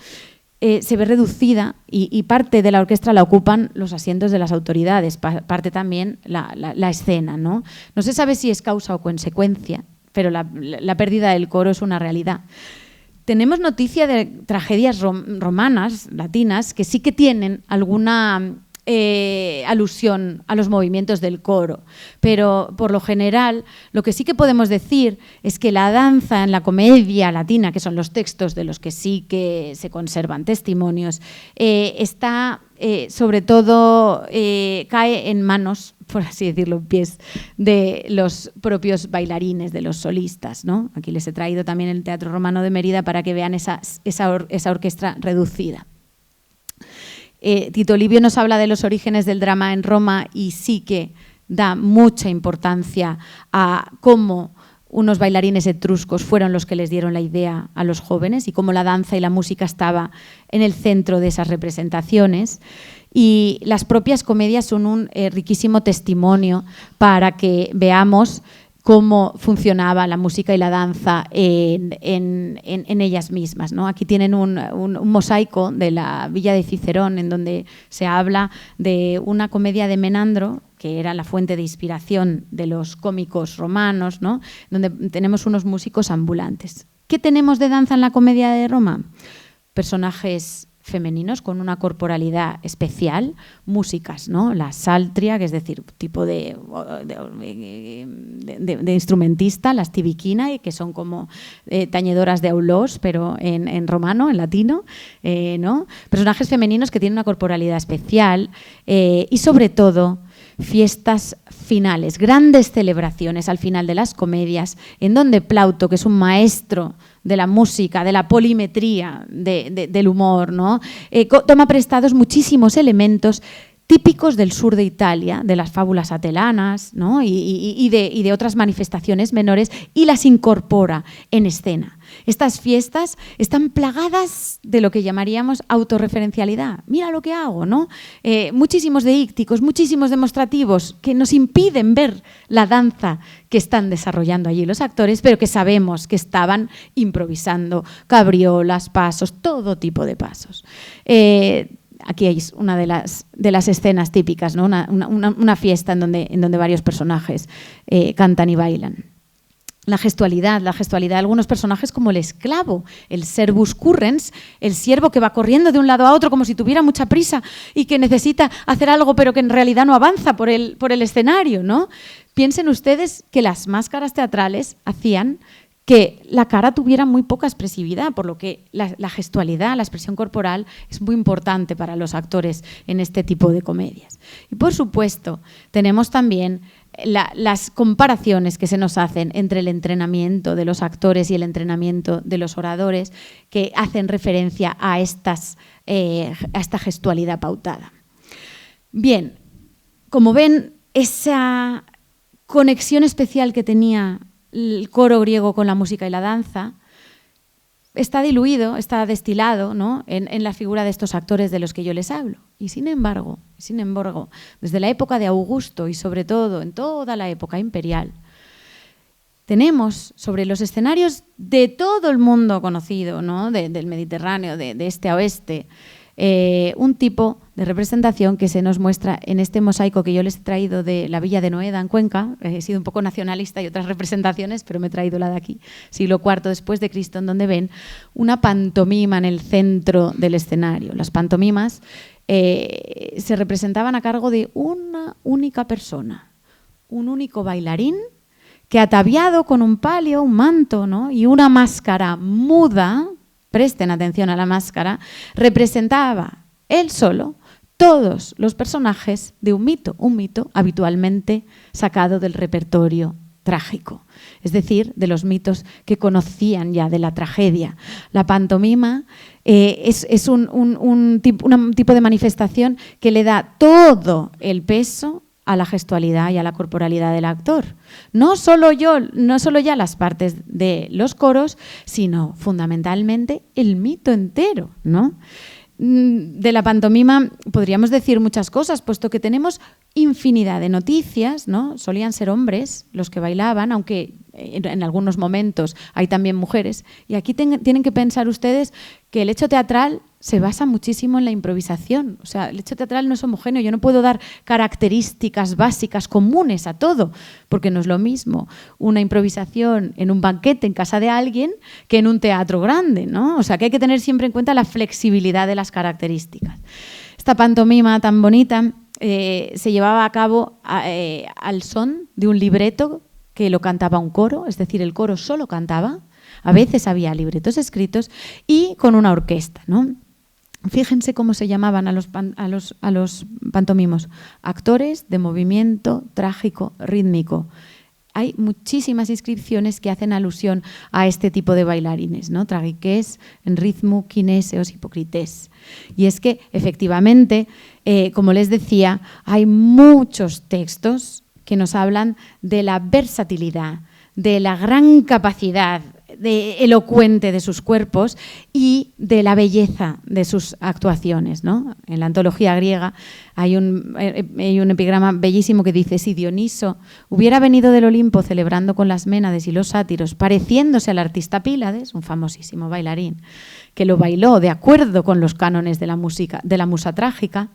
se ve reducida y parte de la orquesta la ocupan los asientos de las autoridades, parte también la escena, ¿no? No se sabe si es causa o consecuencia, pero la pérdida del coro es una realidad. Tenemos noticia de tragedias romanas, latinas, que sí que tienen alguna alusión a los movimientos del coro, pero por lo general lo que sí que podemos decir es que la danza en la comedia latina, que son los textos de los que sí que se conservan testimonios, está sobre todo cae en manos, por así decirlo, pies de los propios bailarines, de los solistas, ¿no? Aquí les he traído también el Teatro Romano de Mérida para que vean esa orquesta reducida. Tito Livio nos habla de los orígenes del drama en Roma y sí que da mucha importancia a cómo unos bailarines etruscos fueron los que les dieron la idea a los jóvenes y cómo la danza y la música estaba en el centro de esas representaciones. Y las propias comedias son un riquísimo testimonio para que veamos cómo funcionaba la música y la danza en ellas mismas, ¿no? Aquí tienen un mosaico de la Villa de Cicerón, en donde se habla de una comedia de Menandro, que era la fuente de inspiración de los cómicos romanos, ¿no?, donde tenemos unos músicos ambulantes. ¿Qué tenemos de danza en la comedia de Roma? Personajes femeninos con una corporalidad especial, músicas, ¿no? La saltria, que es decir, tipo de instrumentista, las tibiquina, que son como tañedoras de aulós, pero en romano, en latino, ¿no? Personajes femeninos que tienen una corporalidad especial y sobre todo fiestas finales, grandes celebraciones al final de las comedias, en donde Plauto, que es un maestro de la música, de la polimetría, del humor, ¿no?, toma prestados muchísimos elementos típicos del sur de Italia, de las fábulas atelanas, ¿no?, y de otras manifestaciones menores, y las incorpora en escena. Estas fiestas están plagadas de lo que llamaríamos autorreferencialidad. Mira lo que hago, ¿no? Muchísimos deícticos, muchísimos demostrativos que nos impiden ver la danza que están desarrollando allí los actores, pero que sabemos que estaban improvisando cabriolas, pasos, todo tipo de pasos. Aquí hay una de las escenas típicas, ¿no? Una fiesta en donde varios personajes cantan y bailan. la gestualidad de algunos personajes como el esclavo, el servus currens, el siervo que va corriendo de un lado a otro como si tuviera mucha prisa y que necesita hacer algo pero que en realidad no avanza por el escenario, ¿no? Piensen ustedes que las máscaras teatrales hacían que la cara tuviera muy poca expresividad, por lo que la gestualidad, la expresión corporal es muy importante para los actores en este tipo de comedias. Y por supuesto, tenemos también las comparaciones que se nos hacen entre el entrenamiento de los actores y el entrenamiento de los oradores, que hacen referencia a esta gestualidad pautada. Bien, como ven, esa conexión especial que tenía el coro griego con la música y la danza está diluido, está destilado, ¿no?, en la figura de estos actores de los que yo les hablo. Y sin embargo, desde la época de Augusto y sobre todo en toda la época imperial, tenemos sobre los escenarios de todo el mundo conocido, ¿no?, del Mediterráneo, de este a oeste, un tipo de representación que se nos muestra en este mosaico que yo les he traído de la villa de Noeda, en Cuenca. He sido un poco nacionalista y otras representaciones, pero me he traído la de aquí, siglo IV después de Cristo, en donde ven una pantomima en el centro del escenario. Las pantomimas se representaban a cargo de una única persona, un único bailarín que, ataviado con un palio, un manto, ¿no?, y una máscara muda, presten atención a la máscara, representaba él solo todos los personajes de un mito habitualmente sacado del repertorio trágico, es decir, de los mitos que conocían ya de la tragedia. La pantomima es un tipo de manifestación que le da todo el peso a la gestualidad y a la corporalidad del actor. No solo ya las partes de los coros, sino fundamentalmente el mito entero, ¿no? De la pantomima podríamos decir muchas cosas, puesto que tenemos infinidad de noticias, ¿no? Solían ser hombres los que bailaban, aunque en algunos momentos hay también mujeres. Y aquí tienen que pensar ustedes que el hecho teatral se basa muchísimo en la improvisación. O sea, el hecho teatral no es homogéneo. Yo no puedo dar características básicas comunes a todo, porque no es lo mismo una improvisación en un banquete en casa de alguien que en un teatro grande, ¿no? O sea, que hay que tener siempre en cuenta la flexibilidad de las características. Esta pantomima tan bonita se llevaba a cabo al son de un libreto que lo cantaba un coro, es decir, el coro solo cantaba, a veces había libretos escritos, y con una orquesta, ¿no? Fíjense cómo se llamaban a los pantomimos: actores de movimiento trágico rítmico. Hay muchísimas inscripciones que hacen alusión a este tipo de bailarines, ¿no? Tragiques, en ritmo, kineseos, hipocrités. Y es que, efectivamente, como les decía, hay muchos textos que nos hablan de la versatilidad, de la gran capacidad elocuente de sus cuerpos y de la belleza de sus actuaciones, ¿no? En la antología griega hay un epigrama bellísimo que dice: si Dioniso hubiera venido del Olimpo celebrando con las Ménades y los sátiros, pareciéndose al artista Pílades, un famosísimo bailarín, que lo bailó de acuerdo con los cánones de la música, de la musa trágica,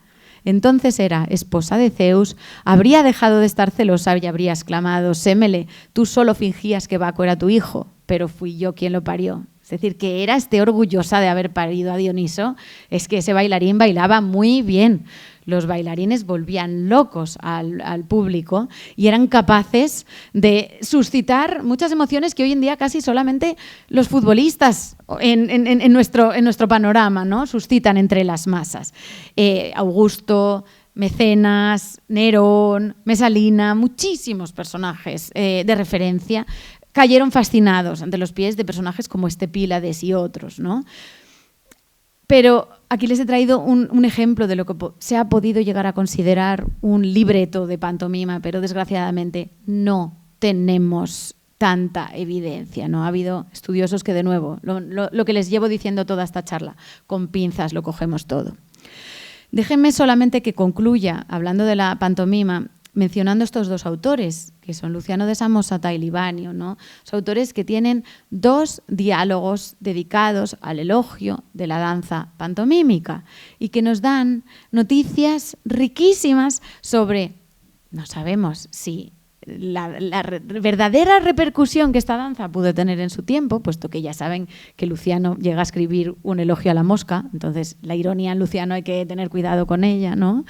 entonces era esposa de Zeus, habría dejado de estar celosa y habría exclamado: Sémele, tú solo fingías que Baco era tu hijo, pero fui yo quien lo parió. Es decir, que era orgullosa de haber parido a Dioniso. Es que ese bailarín bailaba muy bien. Los bailarines volvían locos al público y eran capaces de suscitar muchas emociones que hoy en día casi solamente los futbolistas en nuestro panorama, ¿no?, suscitan entre las masas. Augusto, Mecenas, Nerón, Mesalina, muchísimos personajes de referencia cayeron fascinados ante los pies de personajes como este Pílades y otros, ¿no? Pero aquí les he traído un ejemplo de lo que se ha podido llegar a considerar un libreto de pantomima, pero desgraciadamente no tenemos tanta evidencia, ¿no? Ha habido estudiosos que, de nuevo, lo que les llevo diciendo toda esta charla, con pinzas lo cogemos todo. Déjenme solamente que concluya, hablando de la pantomima, mencionando estos dos autores, que son Luciano de Samosata y Libanio, ¿no? Son autores que tienen dos diálogos dedicados al elogio de la danza pantomímica y que nos dan noticias riquísimas sobre, no sabemos si la verdadera repercusión que esta danza pudo tener en su tiempo, puesto que ya saben que Luciano llega a escribir un elogio a la mosca, entonces la ironía en Luciano hay que tener cuidado con ella, ¿no?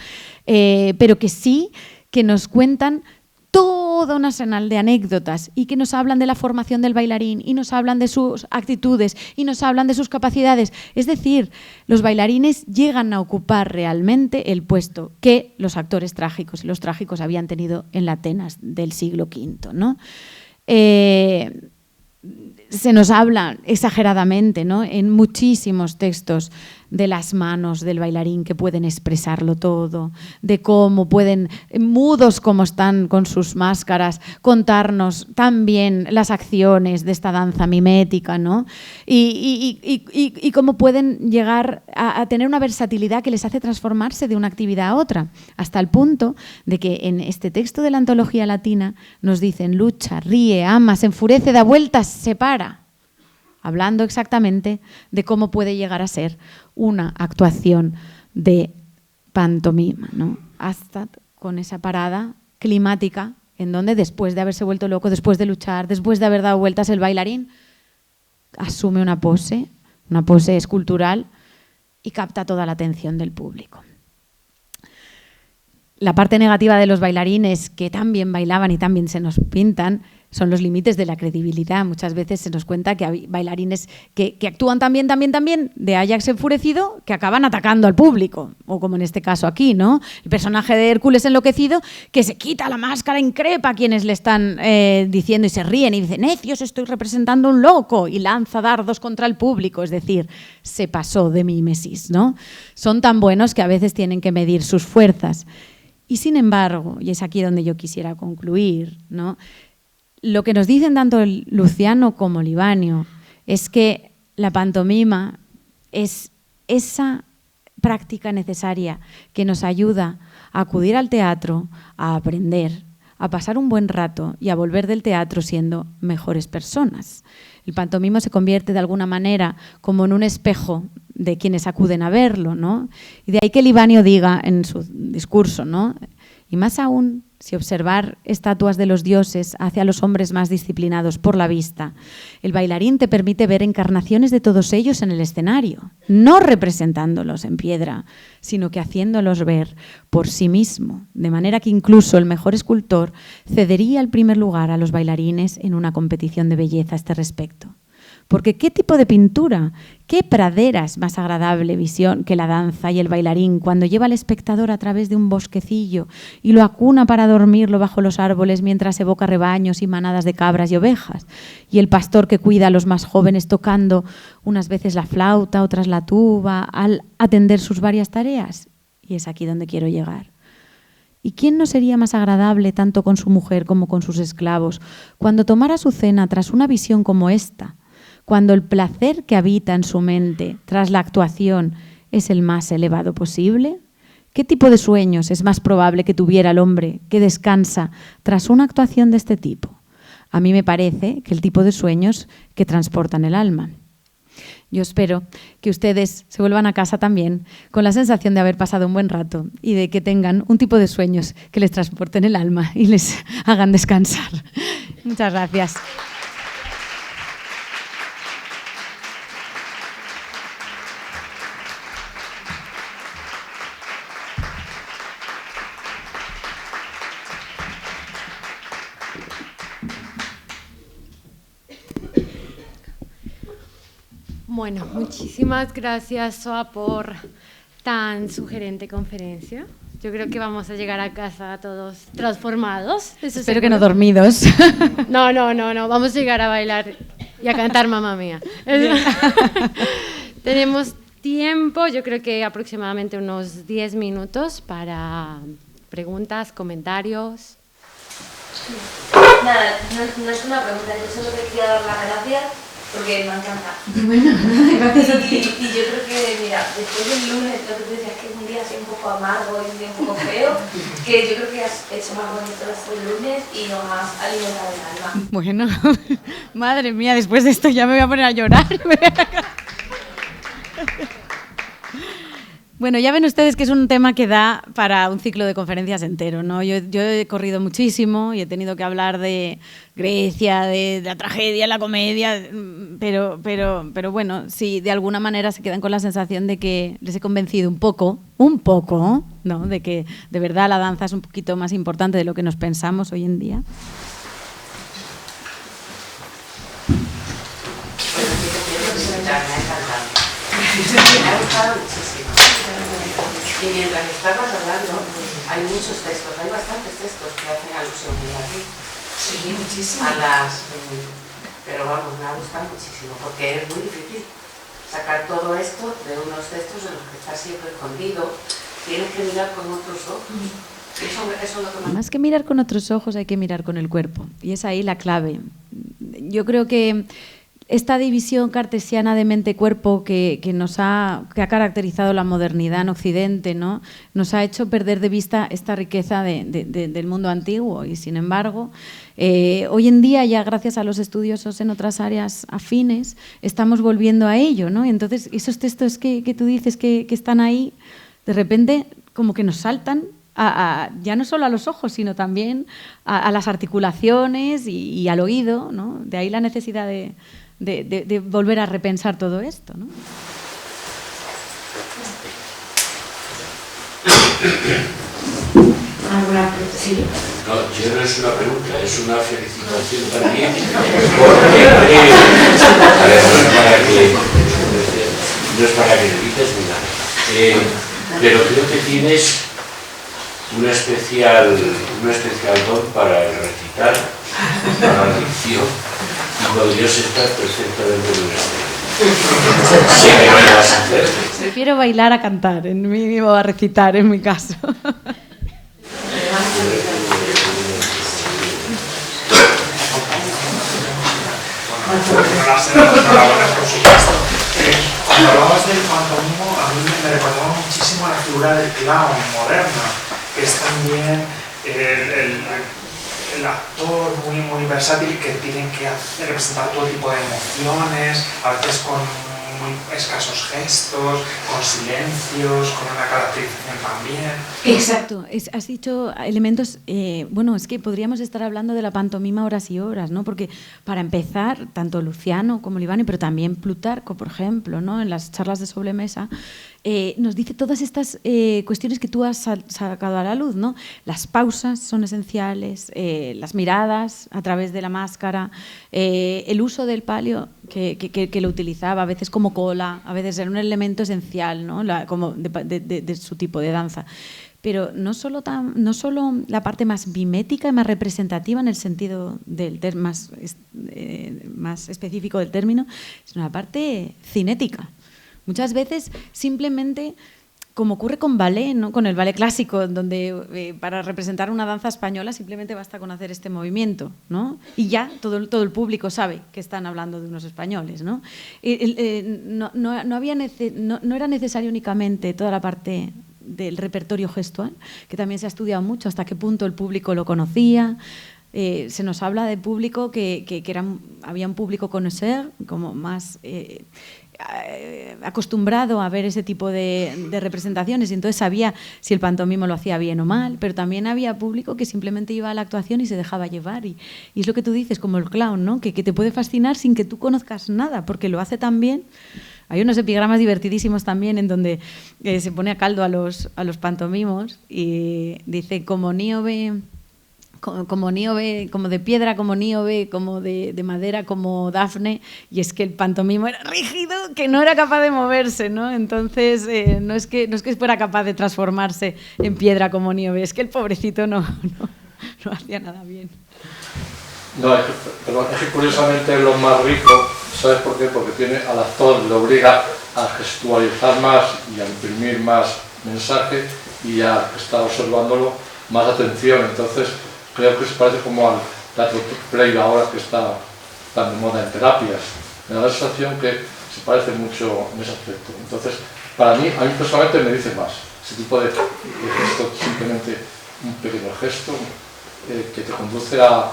Pero que sí que nos cuentan todo un arsenal de anécdotas y que nos hablan de la formación del bailarín y nos hablan de sus actitudes y nos hablan de sus capacidades. Es decir, los bailarines llegan a ocupar realmente el puesto que los actores trágicos y los trágicos habían tenido en la Atenas del siglo V, ¿no? Se nos habla exageradamente, ¿no?, en muchísimos textos de las manos del bailarín que pueden expresarlo todo, de cómo pueden, mudos como están con sus máscaras, contarnos también las acciones de esta danza mimética, ¿no? Y cómo pueden llegar a tener una versatilidad que les hace transformarse de una actividad a otra, hasta el punto de que en este texto de la antología latina nos dicen: lucha, ríe, ama, se enfurece, da vueltas, se para. Hablando exactamente de cómo puede llegar a ser una actuación de pantomima, ¿no? Hasta con esa parada climática en donde, después de haberse vuelto loco, después de luchar, después de haber dado vueltas, el bailarín asume una pose escultural y capta toda la atención del público. La parte negativa de los bailarines, que también bailaban y también se nos pintan, son los límites de la credibilidad. Muchas veces se nos cuenta que hay bailarines que actúan también de Ajax enfurecido, que acaban atacando al público, o como en este caso aquí, ¿no? El personaje de Hércules enloquecido, que se quita la máscara, increpa a quienes le están diciendo y se ríen y dicen: necios, estoy representando a un loco, y lanza dardos contra el público. Es decir, se pasó de mímesis, ¿no? Son tan buenos que a veces tienen que medir sus fuerzas. Y sin embargo, y es aquí donde yo quisiera concluir, ¿no?, lo que nos dicen tanto Luciano como Livanio es que la pantomima es esa práctica necesaria que nos ayuda a acudir al teatro, a aprender, a pasar un buen rato y a volver del teatro siendo mejores personas. El pantomima se convierte de alguna manera como en un espejo de quienes acuden a verlo, ¿no? Y de ahí que Livanio diga en su discurso, ¿no?, y más aún si observar estatuas de los dioses hace a los hombres más disciplinados por la vista, el bailarín te permite ver encarnaciones de todos ellos en el escenario, no representándolos en piedra, sino que haciéndolos ver por sí mismo, de manera que incluso el mejor escultor cedería el primer lugar a los bailarines en una competición de belleza a este respecto. Porque ¿qué tipo de pintura, qué pradera es más agradable visión que la danza y el bailarín cuando lleva al espectador a través de un bosquecillo y lo acuna para dormirlo bajo los árboles mientras evoca rebaños y manadas de cabras y ovejas? Y el pastor que cuida a los más jóvenes tocando unas veces la flauta, otras la tuba, al atender sus varias tareas. Y es aquí donde quiero llegar. ¿Y quién no sería más agradable tanto con su mujer como con sus esclavos cuando tomara su cena tras una visión como esta? Cuando el placer que habita en su mente tras la actuación es el más elevado posible? ¿Qué tipo de sueños es más probable que tuviera el hombre que descansa tras una actuación de este tipo? A mí me parece que el tipo de sueños que transportan el alma. Yo espero que ustedes se vuelvan a casa también con la sensación de haber pasado un buen rato y de que tengan un tipo de sueños que les transporten el alma y les hagan descansar. Muchas gracias. Bueno, muchísimas gracias, Soa, por tan sugerente conferencia. Yo creo que vamos a llegar a casa todos transformados. Espero que no dormidos. No, vamos a llegar a bailar y a cantar Mamma Mía. Tenemos tiempo, yo creo que aproximadamente unos 10 minutos para preguntas, comentarios. Nada, no es una pregunta, yo solo te quería dar las gracias porque me encanta. Bueno, gracias a ti. Y yo creo que, mira, después del lunes, lo que tú decías que es un día así un poco amargo y un día un poco feo, que yo creo que has hecho más bonito este lunes y nos has alimentado el alma. Bueno, madre mía, después de esto ya me voy a poner a llorar. Bueno, ya ven ustedes que es un tema que da para un ciclo de conferencias entero, ¿no? Yo he corrido muchísimo y he tenido que hablar de Grecia, de la tragedia, la comedia, pero bueno, sí, de alguna manera se quedan con la sensación de que les he convencido un poco, ¿no? De que de verdad la danza es un poquito más importante de lo que nos pensamos hoy en día. Me ha gustado muchísimo. Y mientras estabas hablando, hay muchos textos, hay bastantes textos que hacen alusión aquí. Sí, muchísimo. Pero vamos, me ha gustado muchísimo, porque es muy difícil sacar todo esto de unos textos en los que está siempre escondido. Tienes que mirar con otros ojos. Eso es lo que más que mirar con otros ojos, hay que mirar con el cuerpo. Y es ahí la clave. Yo creo que esta división cartesiana de mente-cuerpo que ha caracterizado la modernidad en Occidente, ¿no? Nos ha hecho perder de vista esta riqueza del mundo antiguo y, sin embargo, hoy en día, ya gracias a los estudiosos en otras áreas afines, estamos volviendo a ello, ¿no? Entonces, esos textos que tú dices que están ahí, de repente como que nos saltan ya no solo a los ojos, sino también a las articulaciones y al oído, ¿no? De ahí la necesidad de volver a repensar todo esto, ¿no? Sí. No, ya no es una pregunta, es una felicitación también, no es para que grites ni nada, pero creo que tienes un especial don para el recitar, para la dicción, y podrías estar perfectamente en un escenario. Sí, que no lo vas a hacer. Prefiero bailar a cantar, o a recitar, en mi caso. Enhorabuena, por supuesto. Cuando hablabas del pantomimo, a mí me recordaba muchísimo a la figura del clown moderna, que es también el actor muy versátil que tiene que representar todo tipo de emociones, a veces con muy escasos gestos, con silencios, con una caracterización también. Exacto, has dicho elementos, bueno, es que podríamos estar hablando de la pantomima horas y horas, ¿no? Porque para empezar, tanto Luciano como Livani, pero también Plutarco, por ejemplo, ¿no? En las charlas de sobremesa, nos dice todas estas cuestiones que tú has sacado a la luz, ¿no? Las pausas son esenciales, las miradas a través de la máscara, el uso del palio que lo utilizaba a veces como cola, a veces era un elemento esencial, ¿no? Como de su tipo de danza. Pero no solo la parte más mimética y más representativa en el sentido más específico del término, sino la parte cinética. Muchas veces simplemente, como ocurre con ballet, ¿no? Con el ballet clásico, donde para representar una danza española simplemente basta con hacer este movimiento, ¿no? Y ya todo el público sabe que están hablando de unos españoles, ¿no? No era necesario únicamente toda la parte del repertorio gestual, que también se ha estudiado mucho, hasta qué punto el público lo conocía. Se nos habla de público había un público connoisseur, como más acostumbrado a ver ese tipo de representaciones, y entonces sabía si el pantomimo lo hacía bien o mal, pero también había público que simplemente iba a la actuación y se dejaba llevar, y es lo que tú dices, como el clown, ¿no? Que te puede fascinar sin que tú conozcas nada, porque lo hace tan bien. Hay unos epigramas divertidísimos también en donde se pone a caldo a los pantomimos y dice como Níobe, como de piedra, como Níobe, como de madera, como Dafne, y es que el pantomimo era rígido, que no era capaz de moverse, ¿no? Entonces no es que fuera capaz de transformarse en piedra como Níobe, es que el pobrecito no hacía nada bien. No, es que curiosamente es lo más rico, ¿sabes por qué? Porque tiene al actor, le obliga a gestualizar más y a imprimir más mensaje y a estar observándolo más atención. Entonces creo que se parece como al teatro play ahora, que está tan de moda en terapias. Me da la sensación que se parece mucho en ese aspecto. Entonces, a mí personalmente me dice más ese tipo de gesto, simplemente un pequeño gesto que te conduce a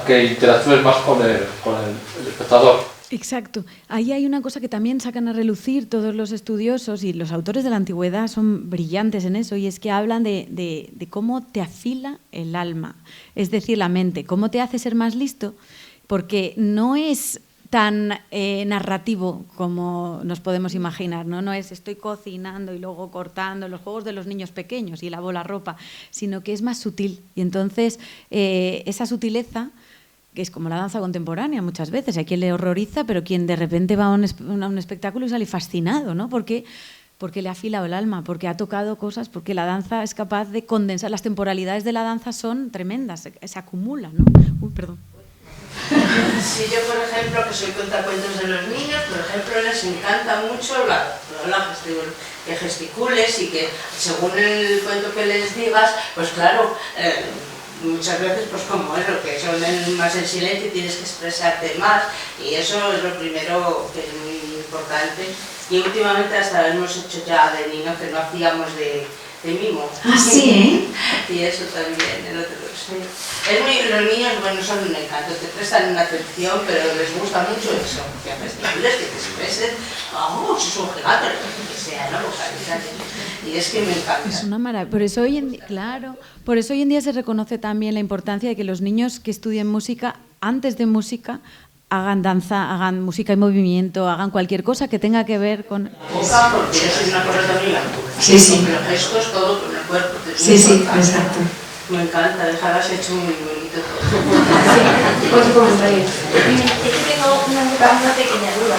que interactúes más con el espectador. Exacto. Ahí hay una cosa que también sacan a relucir todos los estudiosos y los autores de la antigüedad son brillantes en eso, y es que hablan de cómo te afila el alma, es decir, la mente, cómo te hace ser más listo, porque no es tan narrativo como nos podemos imaginar, ¿no? No es estoy cocinando y luego cortando, los juegos de los niños pequeños y lavo la ropa, sino que es más sutil. Y entonces esa sutileza, que es como la danza contemporánea muchas veces, hay quien le horroriza, pero quien de repente va a un espectáculo y sale fascinado, ¿no? Porque le ha afilado el alma, porque ha tocado cosas, porque la danza es capaz de condensar. Las temporalidades de la danza son tremendas, se acumulan, ¿no? Uy, perdón. Si yo, por ejemplo, que soy contacuentos de los niños, por ejemplo, les encanta mucho que gesticules y que según el cuento que les digas, pues claro, muchas veces, pues como es lo que son más en silencio, tienes que expresarte más, y eso es lo primero que es muy importante. Y últimamente hasta lo hemos hecho ya de niños que no hacíamos de mimo. Ah, sí, Y eso también, el otro, sí. Los niños, bueno, son un encanto, te prestan una atención, pero les gusta mucho eso, que gesticules, que te expresen, si es un gigante, lo que sea, ¿no? Y es que me encanta. Es una maravilla. Por eso hoy en día se reconoce también la importancia de que los niños que estudien música, antes de música, hagan danza, hagan música y movimiento, hagan cualquier cosa que tenga que ver con... Boca, porque yo soy una cosa también, sí, sí. Pero gestos, todo con el cuerpo. Sí, sí, exacto. Me encanta, dejarlas hecho muy bonito todo. Sí, por tu comentario. Es que tengo una pequeña duda.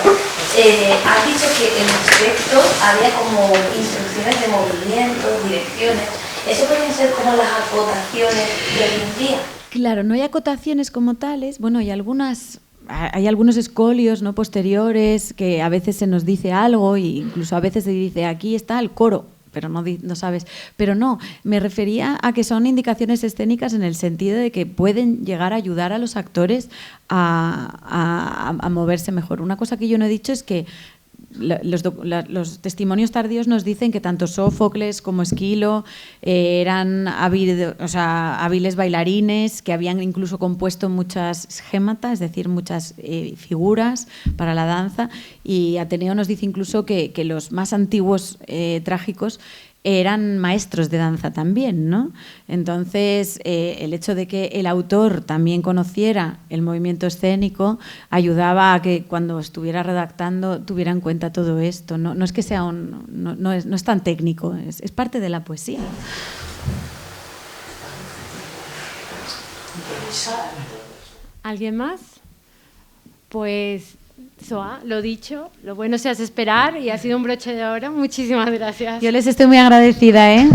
Has dicho que en los textos había como instrucciones de movimientos, direcciones. ¿Eso pueden ser como las acotaciones de hoy en día? Claro, no hay acotaciones como tales. Bueno, hay algunos escolios, ¿no?, posteriores, que a veces se nos dice algo, e incluso a veces se dice aquí está el coro, pero no sabes. Pero no, me refería a que son indicaciones escénicas en el sentido de que pueden llegar a ayudar a los actores a moverse mejor. Una cosa que yo no he dicho es que los testimonios tardíos nos dicen que tanto Sófocles como Esquilo eran hábiles bailarines, que habían incluso compuesto muchas schemata, es decir, muchas figuras para la danza, y Ateneo nos dice incluso que los más antiguos trágicos eran maestros de danza también, ¿no? Entonces, el hecho de que el autor también conociera el movimiento escénico ayudaba a que cuando estuviera redactando tuviera en cuenta todo esto. No es que sea no es tan técnico, es parte de la poesía. ¿Alguien más? Pues... Soa, lo dicho, lo bueno se hace esperar y ha sido un broche de oro. Muchísimas gracias. Yo les estoy muy agradecida, ¿eh?